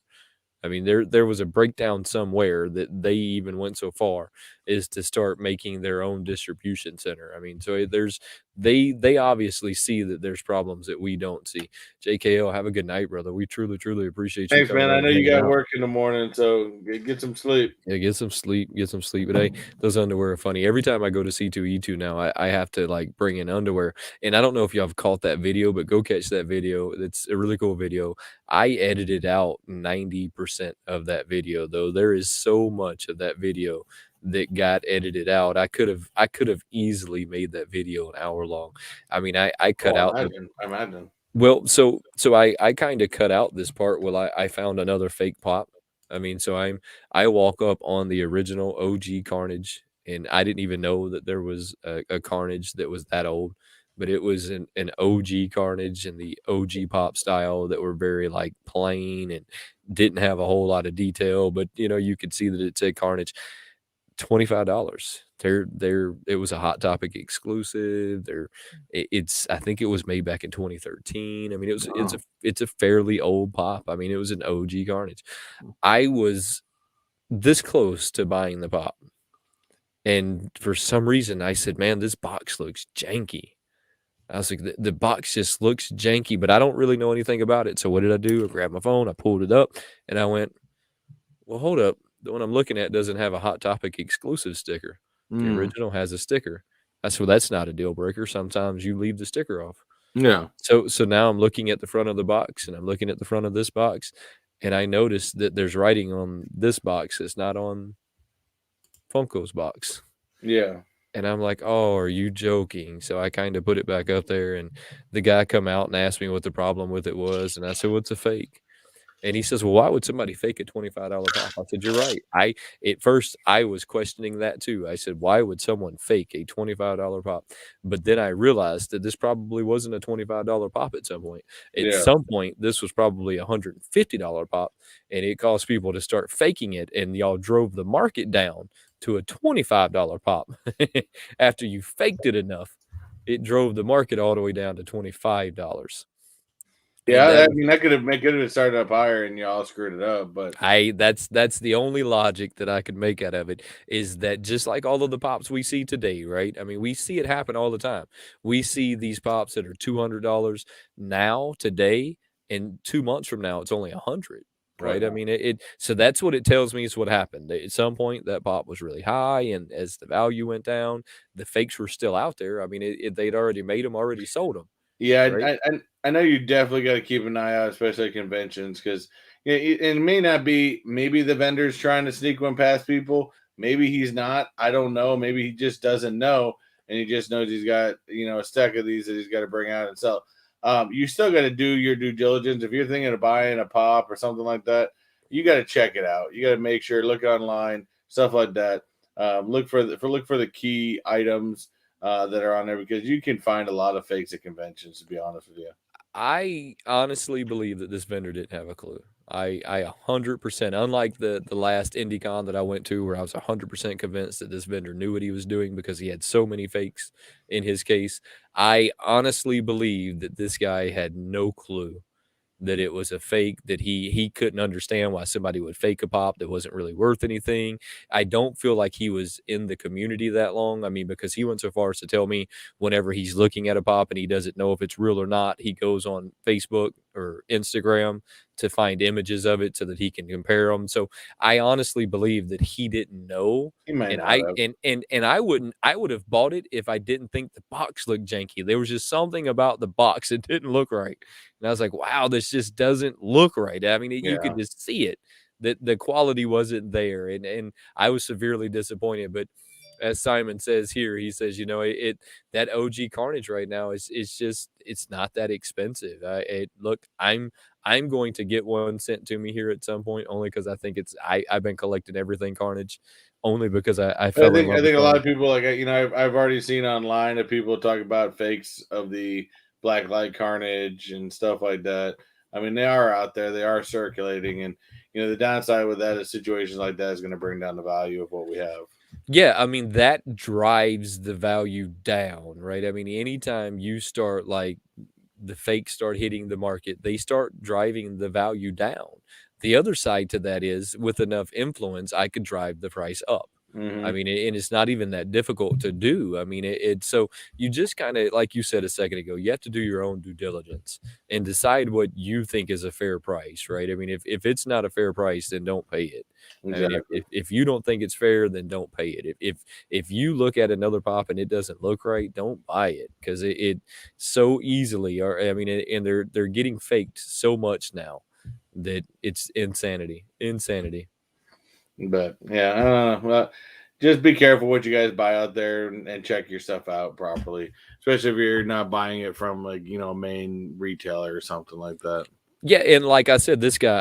I mean, there was a breakdown somewhere that they even went so far is to start making their own distribution center. I mean, so there's they obviously see that there's problems that we don't see. JKO, have a good night, brother. We truly appreciate you Thanks, coming man. I on know and you hanging got out. work in the morning, so get some sleep. Yeah, get some sleep. But hey, those underwear are funny. Every time I go to C2E2 now, I have to like bring in underwear. And I don't know if y'all have caught that video, but go catch that video. It's a really cool video. I edited out 90% of that video, though. There is so much of that video that got edited out. I could have easily made that video an hour long. I mean, I cut Oh, out the I imagine. well, so I kinda cut out this part while I found another fake pop. I mean, so I walk up on the original OG Carnage, and I didn't even know that there was a Carnage that was that old, but it was an OG Carnage in the OG pop style that were very, like, plain and didn't have a whole lot of detail, but, you know, you could see that it said Carnage. $25. They're it was a Hot Topic exclusive. It's I think it was made back in 2013. I mean, Oh, it's a fairly old pop. I mean, it was an OG Carnage. I was this close to buying the pop, and for some reason, I said, "Man, this box looks janky." I was like, The box just looks janky, but I don't really know anything about it." So what did I do? I grabbed my phone, I pulled it up, and I went, well, hold up. The one I'm looking at doesn't have a Hot Topic exclusive sticker. The mm, original has a sticker. I said, "Well, that's not a deal breaker. Sometimes you leave the sticker off." yeah, So now I'm looking at the front of the box and I'm looking at the front of this box, and I noticed that there's writing on this box that's not on Funko's box. yeah, And I'm like, "Oh, are you joking?" So I kinda put it back up there, and the guy come out and asked me what the problem with it was, and I said, "Well, it's a fake." And he says, "Well, why would somebody fake a $25 pop?" I said, "You're right." At first, I was questioning that too. I said, "Why would someone fake a $25 pop?" But then I realized that this probably wasn't a $25 pop at some point. At yeah. some point, this was probably a $150 pop, and it caused people to start faking it, and y'all drove the market down to a $25 pop. After you faked it enough, it drove the market all the way down to $25. And Yeah, that I is mean, that could have started up higher and y'all screwed it up, but I that's the only logic that I could make out of it is that just like all of the pops we see today, right? I mean, we see it happen all the time. We see these pops that are $200 now today, and 2 months from now it's only 100, oh right? I yeah. mean, it so that's what it tells me is what happened. At some point that pop was really high, and as the value went down, the fakes were still out there. I mean, they'd already made them, already sold them, Yeah, right? I know you definitely got to keep an eye out, especially at conventions, because it may not be. Maybe the vendor's trying to sneak one past people. Maybe he's not. I don't know. Maybe he just doesn't know, and he just knows he's got a stack of these that he's got to bring out and sell. You still got to do your due diligence. If you're thinking of buying a pop or something like that, you got to check it out. You got to make sure, look online, stuff like that. Look for the key items that are on there because you can find a lot of fakes at conventions. To be honest with you, I honestly believe that this vendor didn't have a clue. I 100%, unlike the last IndieCon that I went to, where I was 100% convinced that this vendor knew what he was doing because he had so many fakes in his case. I honestly believe that this guy had no clue that it was a fake, that he couldn't understand why somebody would fake a pop that wasn't really worth anything. I don't feel like he was in the community that long. I mean, because he went so far as to tell me whenever he's looking at a pop and he doesn't know if it's real or not, he goes on Facebook or Instagram to find images of it so that he can compare them. So I honestly believe that he didn't know. He may And not have. I would have bought it if I didn't think the box looked janky. There was just something about the box that didn't look right. And I was like, wow, this just doesn't look right. I mean, you could Yeah. just see it, that the quality wasn't there. And I was severely disappointed. But as Simon says here, he says, that OG Carnage right now is just, it's not that expensive. Look, I'm going to get one sent to me here at some point, only because I think I've been collecting everything Carnage, only because I I fell in think I love with think a lot Carnage. of people like I've already seen online of people talk about fakes of the Black Light Carnage and stuff like that. I mean, they are out there, they are circulating, and the downside with that is situations like that is going to bring down the value of what we have. Yeah, I mean, that drives the value down, right? I mean, anytime you start like the fakes start hitting the market, they start driving the value down. The other side to that is with enough influence, I could drive the price up. I Hmm. mean, and it's not even that difficult to do. I mean, it's so you just kind of, like you said a second ago, you have to do your own due diligence and decide what you think is a fair price, right? I mean, if it's not a fair price, then don't pay it. I mean, Exactly. if you don't think it's fair, then don't pay it. If you look at another pop and it doesn't look right, don't buy it, because it so easily, or I mean, and they're getting faked so much now that it's insanity, insanity. But yeah, I don't know. Well, just be careful what you guys buy out there and check your stuff out properly, especially if you're not buying it from like a main retailer or something like that. Yeah, and like I said, this guy,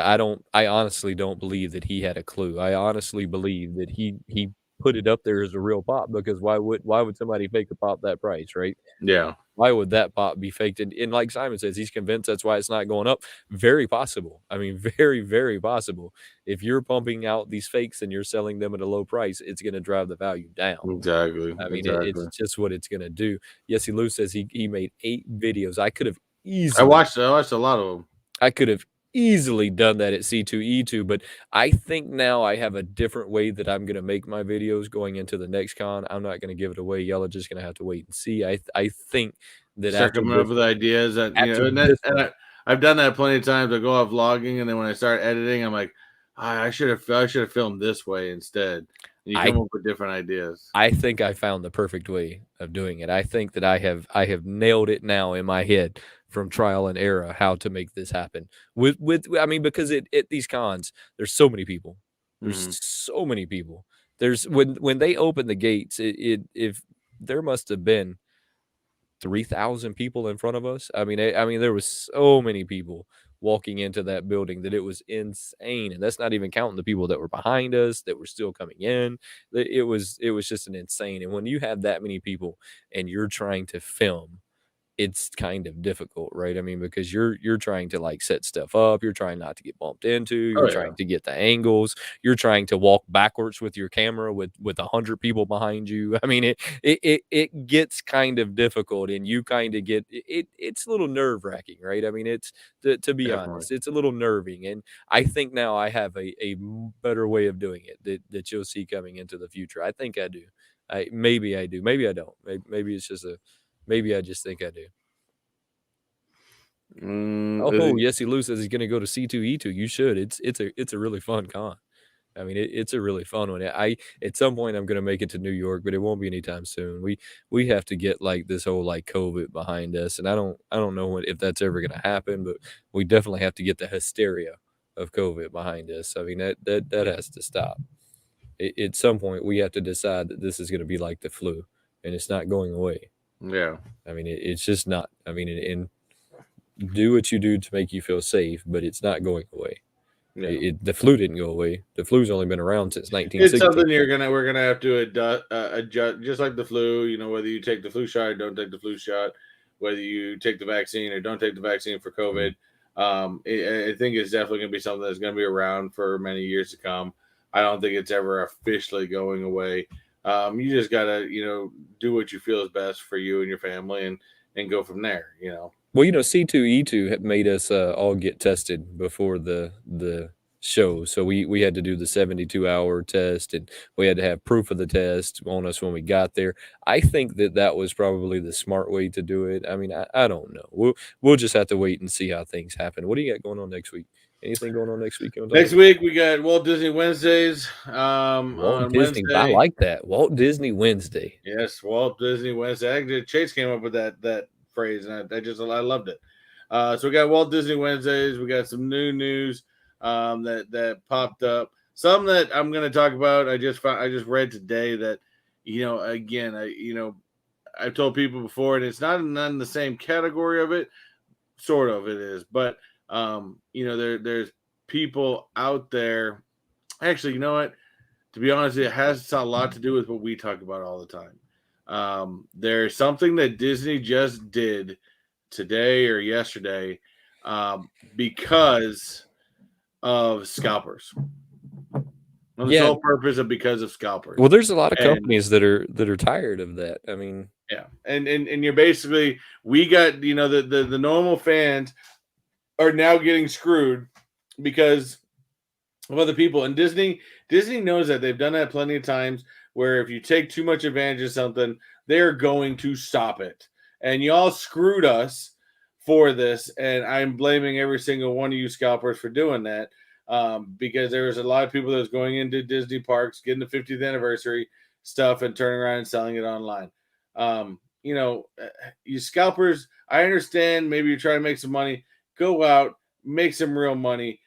I honestly don't believe that he had a clue. I honestly believe that he put it up there as a real pop, because why would somebody fake a pop that price, right? Yeah, Why would that pop be faked? And like Simon says, he's convinced that's why it's not going up. Very possible. I mean, very, very possible. If you're pumping out these fakes and you're selling them at a low price, it's going to drive the value down. exactly, I mean, it's exactly. just what it's going to do. Yesy Lou says he made 8 videos. I watched a lot of them. I could have easily done that at C2E2, but I think now I have a different way that I'm gonna make my videos going into the next con. I'm not gonna give it away. Y'all are just gonna have to wait and see. I think that Start coming up with ideas that after and this and one, I've done that plenty of times. I go off vlogging, and then when I start editing, I'm like, I should have filmed this way instead. And you I come up with different ideas. I think I found the perfect way of doing it. I think that I have nailed it now in my head from trial and error how to make this happen. With I mean, because it at these cons, there's so many people. There's Hmm. so many people. There's when they open the gates, it if there must have been 3,000 people in front of us. I mean, there was so many people walking into that building that it was insane, and that's not even counting the people that were behind us that were still coming in. It was just an insane. And when you have that many people and you're trying to film, it's kind of difficult, right? I mean, because you're trying to like set stuff up, you're trying not to get bumped into, you're Oh yeah, trying to get the angles, you're trying to walk backwards with your camera with 100 people behind you. I mean, it gets kind of difficult, and you kind of get it's a little nerve wracking, right? I mean, it's to be definitely. honest, it's a little nerving, and I think now I have a better way of doing it that you'll see coming into the future. I think I do. Maybe I do. Maybe I don't. Maybe it's just a. Maybe I just think I do. Oh, Mm, yes, he Lou says he's gonna go to C2E2. You should. It's a really fun con. I mean, it's a really fun one. At some point I'm gonna make it to New York, but it won't be anytime soon. We have to get like this whole like COVID behind us, and I don't know if that's ever gonna happen, but we definitely have to get the hysteria of COVID behind us. I mean, that has to stop. At some point we have to decide that this is gonna be like the flu, and it's not going away. yeah, I mean, it's just not. I mean, and do what you do to make you feel safe, but it's not going away. yeah. The flu didn't go away. The flu's only been around since It's 1916. something we're gonna have to adjust, just like the flu. Whether you take the flu shot or don't take the flu shot, whether you take the vaccine or don't take the vaccine for Mhm. COVID. I think it's definitely gonna be something that's gonna be around for many years to come. I don't think it's ever officially going away. You just gotta do what you feel is best for you and your family, and go from there. Well, C2E2 had made us, all get tested before the show, so we had to do the 72-hour test, and we had to have proof of the test on us when we got there. I think that that was probably the smart way to do it. I mean, I don't know. We'll just have to wait and see how things happen. What do you got going on next week? Anything going on next week you wanna talk Next about? week we got Walt Disney Wednesdays. Walt On Disney I Wednesday, like that. Walt Disney Wednesday. yes, Walt Disney Wednesday. Actually, Chase came up with that phrase, and I loved it. So we got Walt Disney Wednesdays. We got some new news that popped up. Some that I'm going to talk about. I just read today that again I've told people before, and it's not in the same category of it. Sort of it is, but there's people out there. Actually, you know what? To be honest, it has a lot to do with what we talk about all the time. There's something that Disney just did today or yesterday because of scalpers. On the Yeah. sole purpose of because of Well, scalpers. there's a lot of And companies that are tired of that. I mean, yeah, and you're basically we got the normal fans are now getting screwed because of other people. And Disney knows that they've done that plenty of times where if you take too much advantage of something, they're going to stop it. And y'all screwed us for this, and I'm blaming every single one of you scalpers for doing that. Because there was a lot of people that was going into Disney parks, getting the 50th anniversary stuff, and turning around and selling it online. You scalpers, I understand. Maybe you're trying to make some money. Go out, make some real money,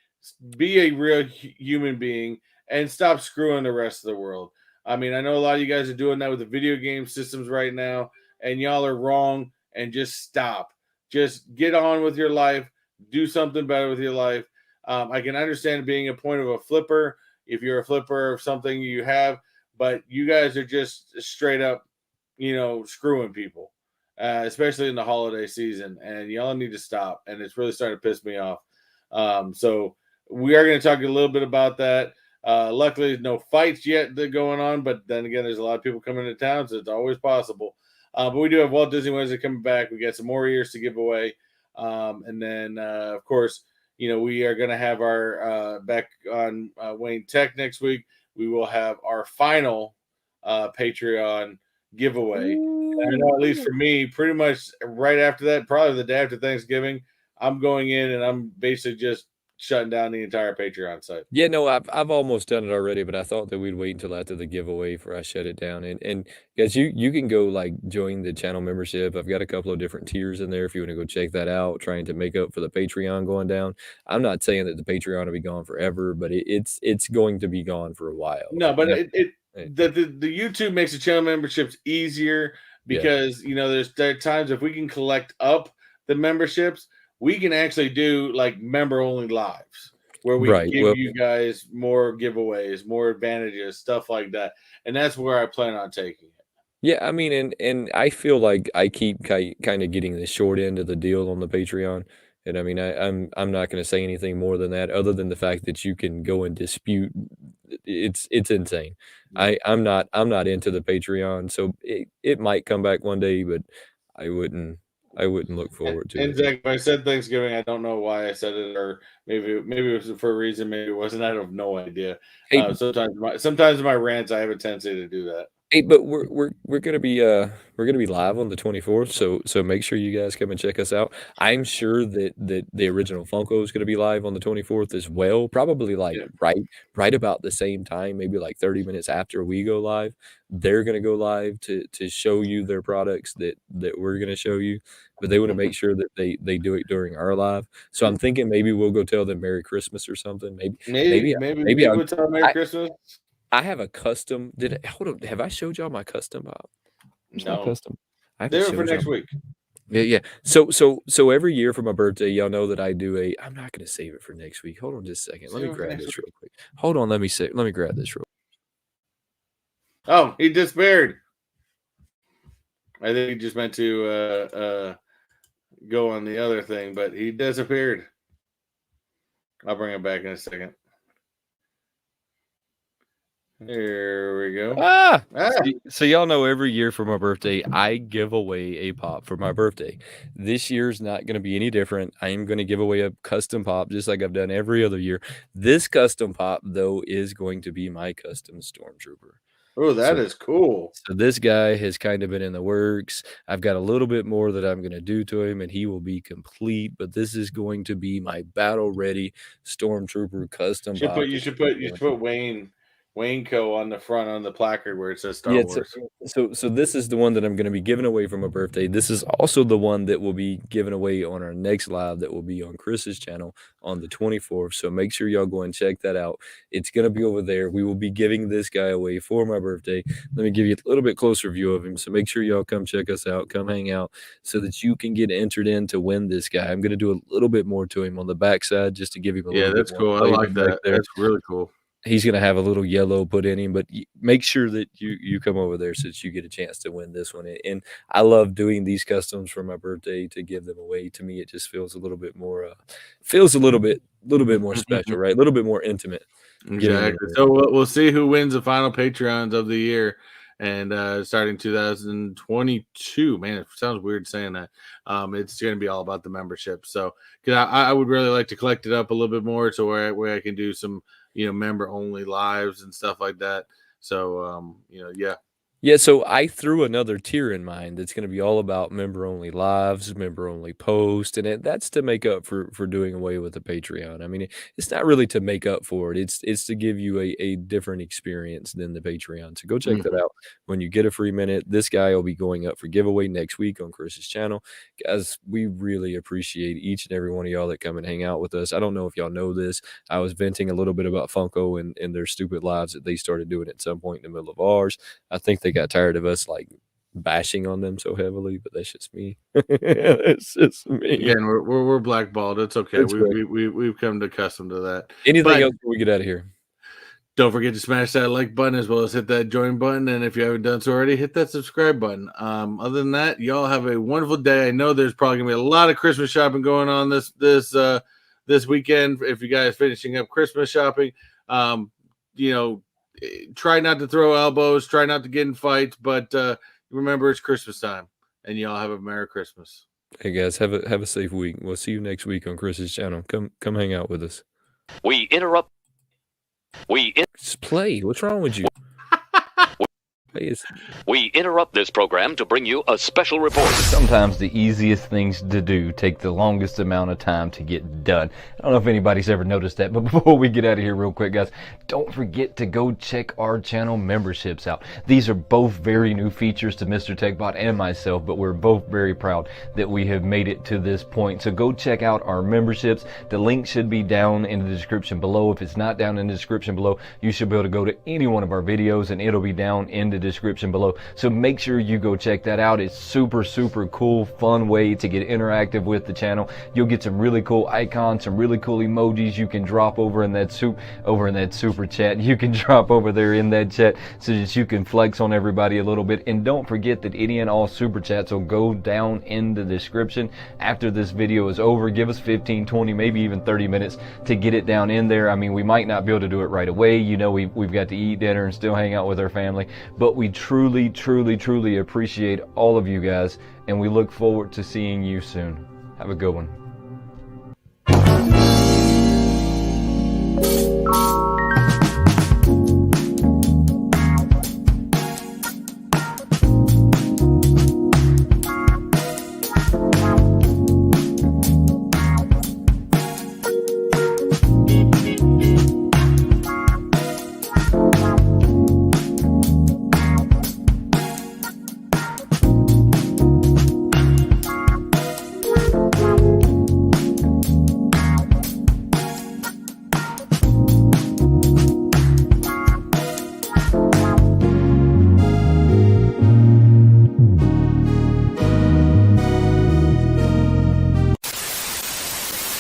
be a real human being, and stop screwing the rest of the world. I mean, I know a lot of you guys are doing that with the video game systems right now, and y'all are wrong. And just stop. Just get on with your life. Do something better with your life. I can understand being a point of a flipper if you're a flipper of something you have, but you guys are just straight up, screwing people, especially in the holiday season. And y'all need to stop. And it's really starting to piss me off. So we are going to talk a little bit about that. Luckily, no fights yet that are going on, but then again, there's a lot of people coming to town, so it's always possible. But we do have Walt Disney Wednesday coming back. We got some more years to give away, and then of course, we are going to have our back on WayneTech next week. We will have our final Patreon giveaway. And I know, at least ooh. for me, pretty much right after that, probably the day after Thanksgiving, I'm going in and I'm basically just shutting down the entire Patreon site. Yeah, no, I've almost done it already, but I thought that we'd wait until after the giveaway before I shut it down. And guys, you can go like join the channel membership. I've got a couple of different tiers in there if you want to go check that out, trying to make up for the Patreon going down. I'm not saying that the Patreon will be gone forever, but it's going to be gone for a while. No, but No, it eh, the YouTube makes the channel memberships easier yeah, because there are times if we can collect up the memberships, we can actually do like member only lives where we right. give Well, you guys more giveaways, more advantages, stuff like that. And that's where I plan on taking it. yeah, I mean, and I feel like I keep kind of getting the short end of the deal on the Patreon. And I mean, I'm not going to say anything more than that, other than the fact that you can go and dispute. It's insane. I'm not into the Patreon, so it might come back one day, but I wouldn't I wouldn't look forward to And it. Zach, if I said Thanksgiving, I don't know why I said it, or maybe it was for a reason, maybe it wasn't. I have no idea. Hey, Sometimes in my rants, I have a tendency to do that. Hey, but we're gonna be live on the 24th, so make sure you guys come and check us out. I'm sure that the original Funko is gonna be live on the 24th as well, probably like Yeah. right about the same time, maybe like 30 minutes after we go live. They're gonna go live to show you their products that we're gonna show you, but they want to make sure that they do it during our live. So I'm thinking maybe we'll go tell them Merry Christmas or something. Maybe, Maybe maybe, maybe maybe we'll tell them Merry I Christmas. I have a custom hold on, have I showed y'all my custom, where's my No, custom? I haven't do it for showed y'all next week. yeah, yeah. So every year for my birthday, y'all know that I do a I'm not gonna save it for next week. Hold on just a second. Let me Save it for grab next this week. real quick. Hold on, let me grab this real Oh, he disappeared. I think he just meant to go on the other thing, but he disappeared. I'll bring him back in a second. Here we go. Ah! Ah, So y'all know every year for my birthday, I give away a pop for my birthday. This year's not gonna be any different. I am gonna give away a custom pop just like I've done every other year. This custom pop, though, is going to be my custom Stormtrooper. oh, So that is cool. so this guy has kind of been in the works. I've got a little bit more that I'm gonna do to him, and he will be complete, but this is going to be my battle-ready Stormtrooper custom Should put pop you that should I'm put you doing. should put Wayneko on the front on the placard where it says Star Yeah, Wars. so this is the one that I'm gonna be giving away for my birthday. This is also the one that will be given away on our next live that will be on Chris's channel on the 24th, so make sure y'all go and check that out. It's gonna be over there. We will be giving this guy away for my birthday. Let me give you a little bit closer view of him, so make sure y'all come check us out, come hang out, so that you can get entered in to win this guy. I'm gonna do a little bit more to him on the backside just to give him a Yeah, little bit that's more cool. I flavor like back that. there. That's really cool. He's gonna have a little yellow put in him, but make sure that you come over there so that you get a chance to win this one. And I love doing these customs for my birthday to give them away. To me, it just feels a little bit more, feels a little bit more special, right? A little bit more intimate giving them Exactly. away. So we'll see who wins the final Patreons of the year, and starting 2022. Man, it sounds weird saying that. It's going to be all about the membership. So, because I would really like to collect it up a little bit more, so where I can do some member only lives and stuff like that. So yeah. Yeah, so I threw another tier in mind that's gonna be all about member-only lives, member-only posts, and that's to make up for doing away with the Patreon. I mean, it's not really to make up for it, it's to give you a different experience than the Patreon, so go check that Mhm. out when you get a free minute. This guy will be going up for giveaway next week on Chris's channel. Guys, we really appreciate each and every one of y'all that come and hang out with us. I don't know if y'all know this, I was venting a little bit about Funko and their stupid lives that they started doing at some point in the middle of ours. I think they got tired of us, like, bashing on them so heavily, but that's just me. It's just me. Again, we're blackballed. It's okay. It's right. We've come to accustomed to that. Anything But else before we get out of here? don't forget to smash that like button as well as hit that join button. And if you haven't done so already, hit that subscribe button. Other than that, y'all have a wonderful day. I know there's probably gonna be a lot of Christmas shopping going on this weekend. If you guys finishing up Christmas shopping, you know, try not to throw elbows, try not to get in fights, but remember it's Christmas time, and y'all have a Merry Christmas. Hey, guys, have a safe week. We'll see you next week on Chris's channel. Come hang out with us. We interrupt. Just play. What's wrong with you? Play is We interrupt this program to bring you a special report. Sometimes the easiest things to do take the longest amount of time to get done. I don't know if anybody's ever noticed that, but before we get out of here real quick, guys, don't forget to go check our channel memberships out. These are both very new features to Mr. Techbot and myself, but we're both very proud that we have made it to this point. So go check out our memberships. The link should be down in the description below. If it's not down in the description below, you should be able to go to any one of our videos and it'll be down in the description below. So make sure you go check that out. It's super cool, fun way to get interactive with the channel. You'll get some really cool icons, some really cool emojis you can drop over in that super chat. You can drop over there in that chat so that you can flex on everybody a little bit. And don't forget that any and all super chats will go down in the description after this video is over. Give us 15, 20, maybe even 30 minutes to get it down in there. I mean, we might not be able to do it right away. You know, we've got to eat dinner and still hang out with our family, but we truly appreciate all of you guys, and we look forward to seeing you soon. Have a good one.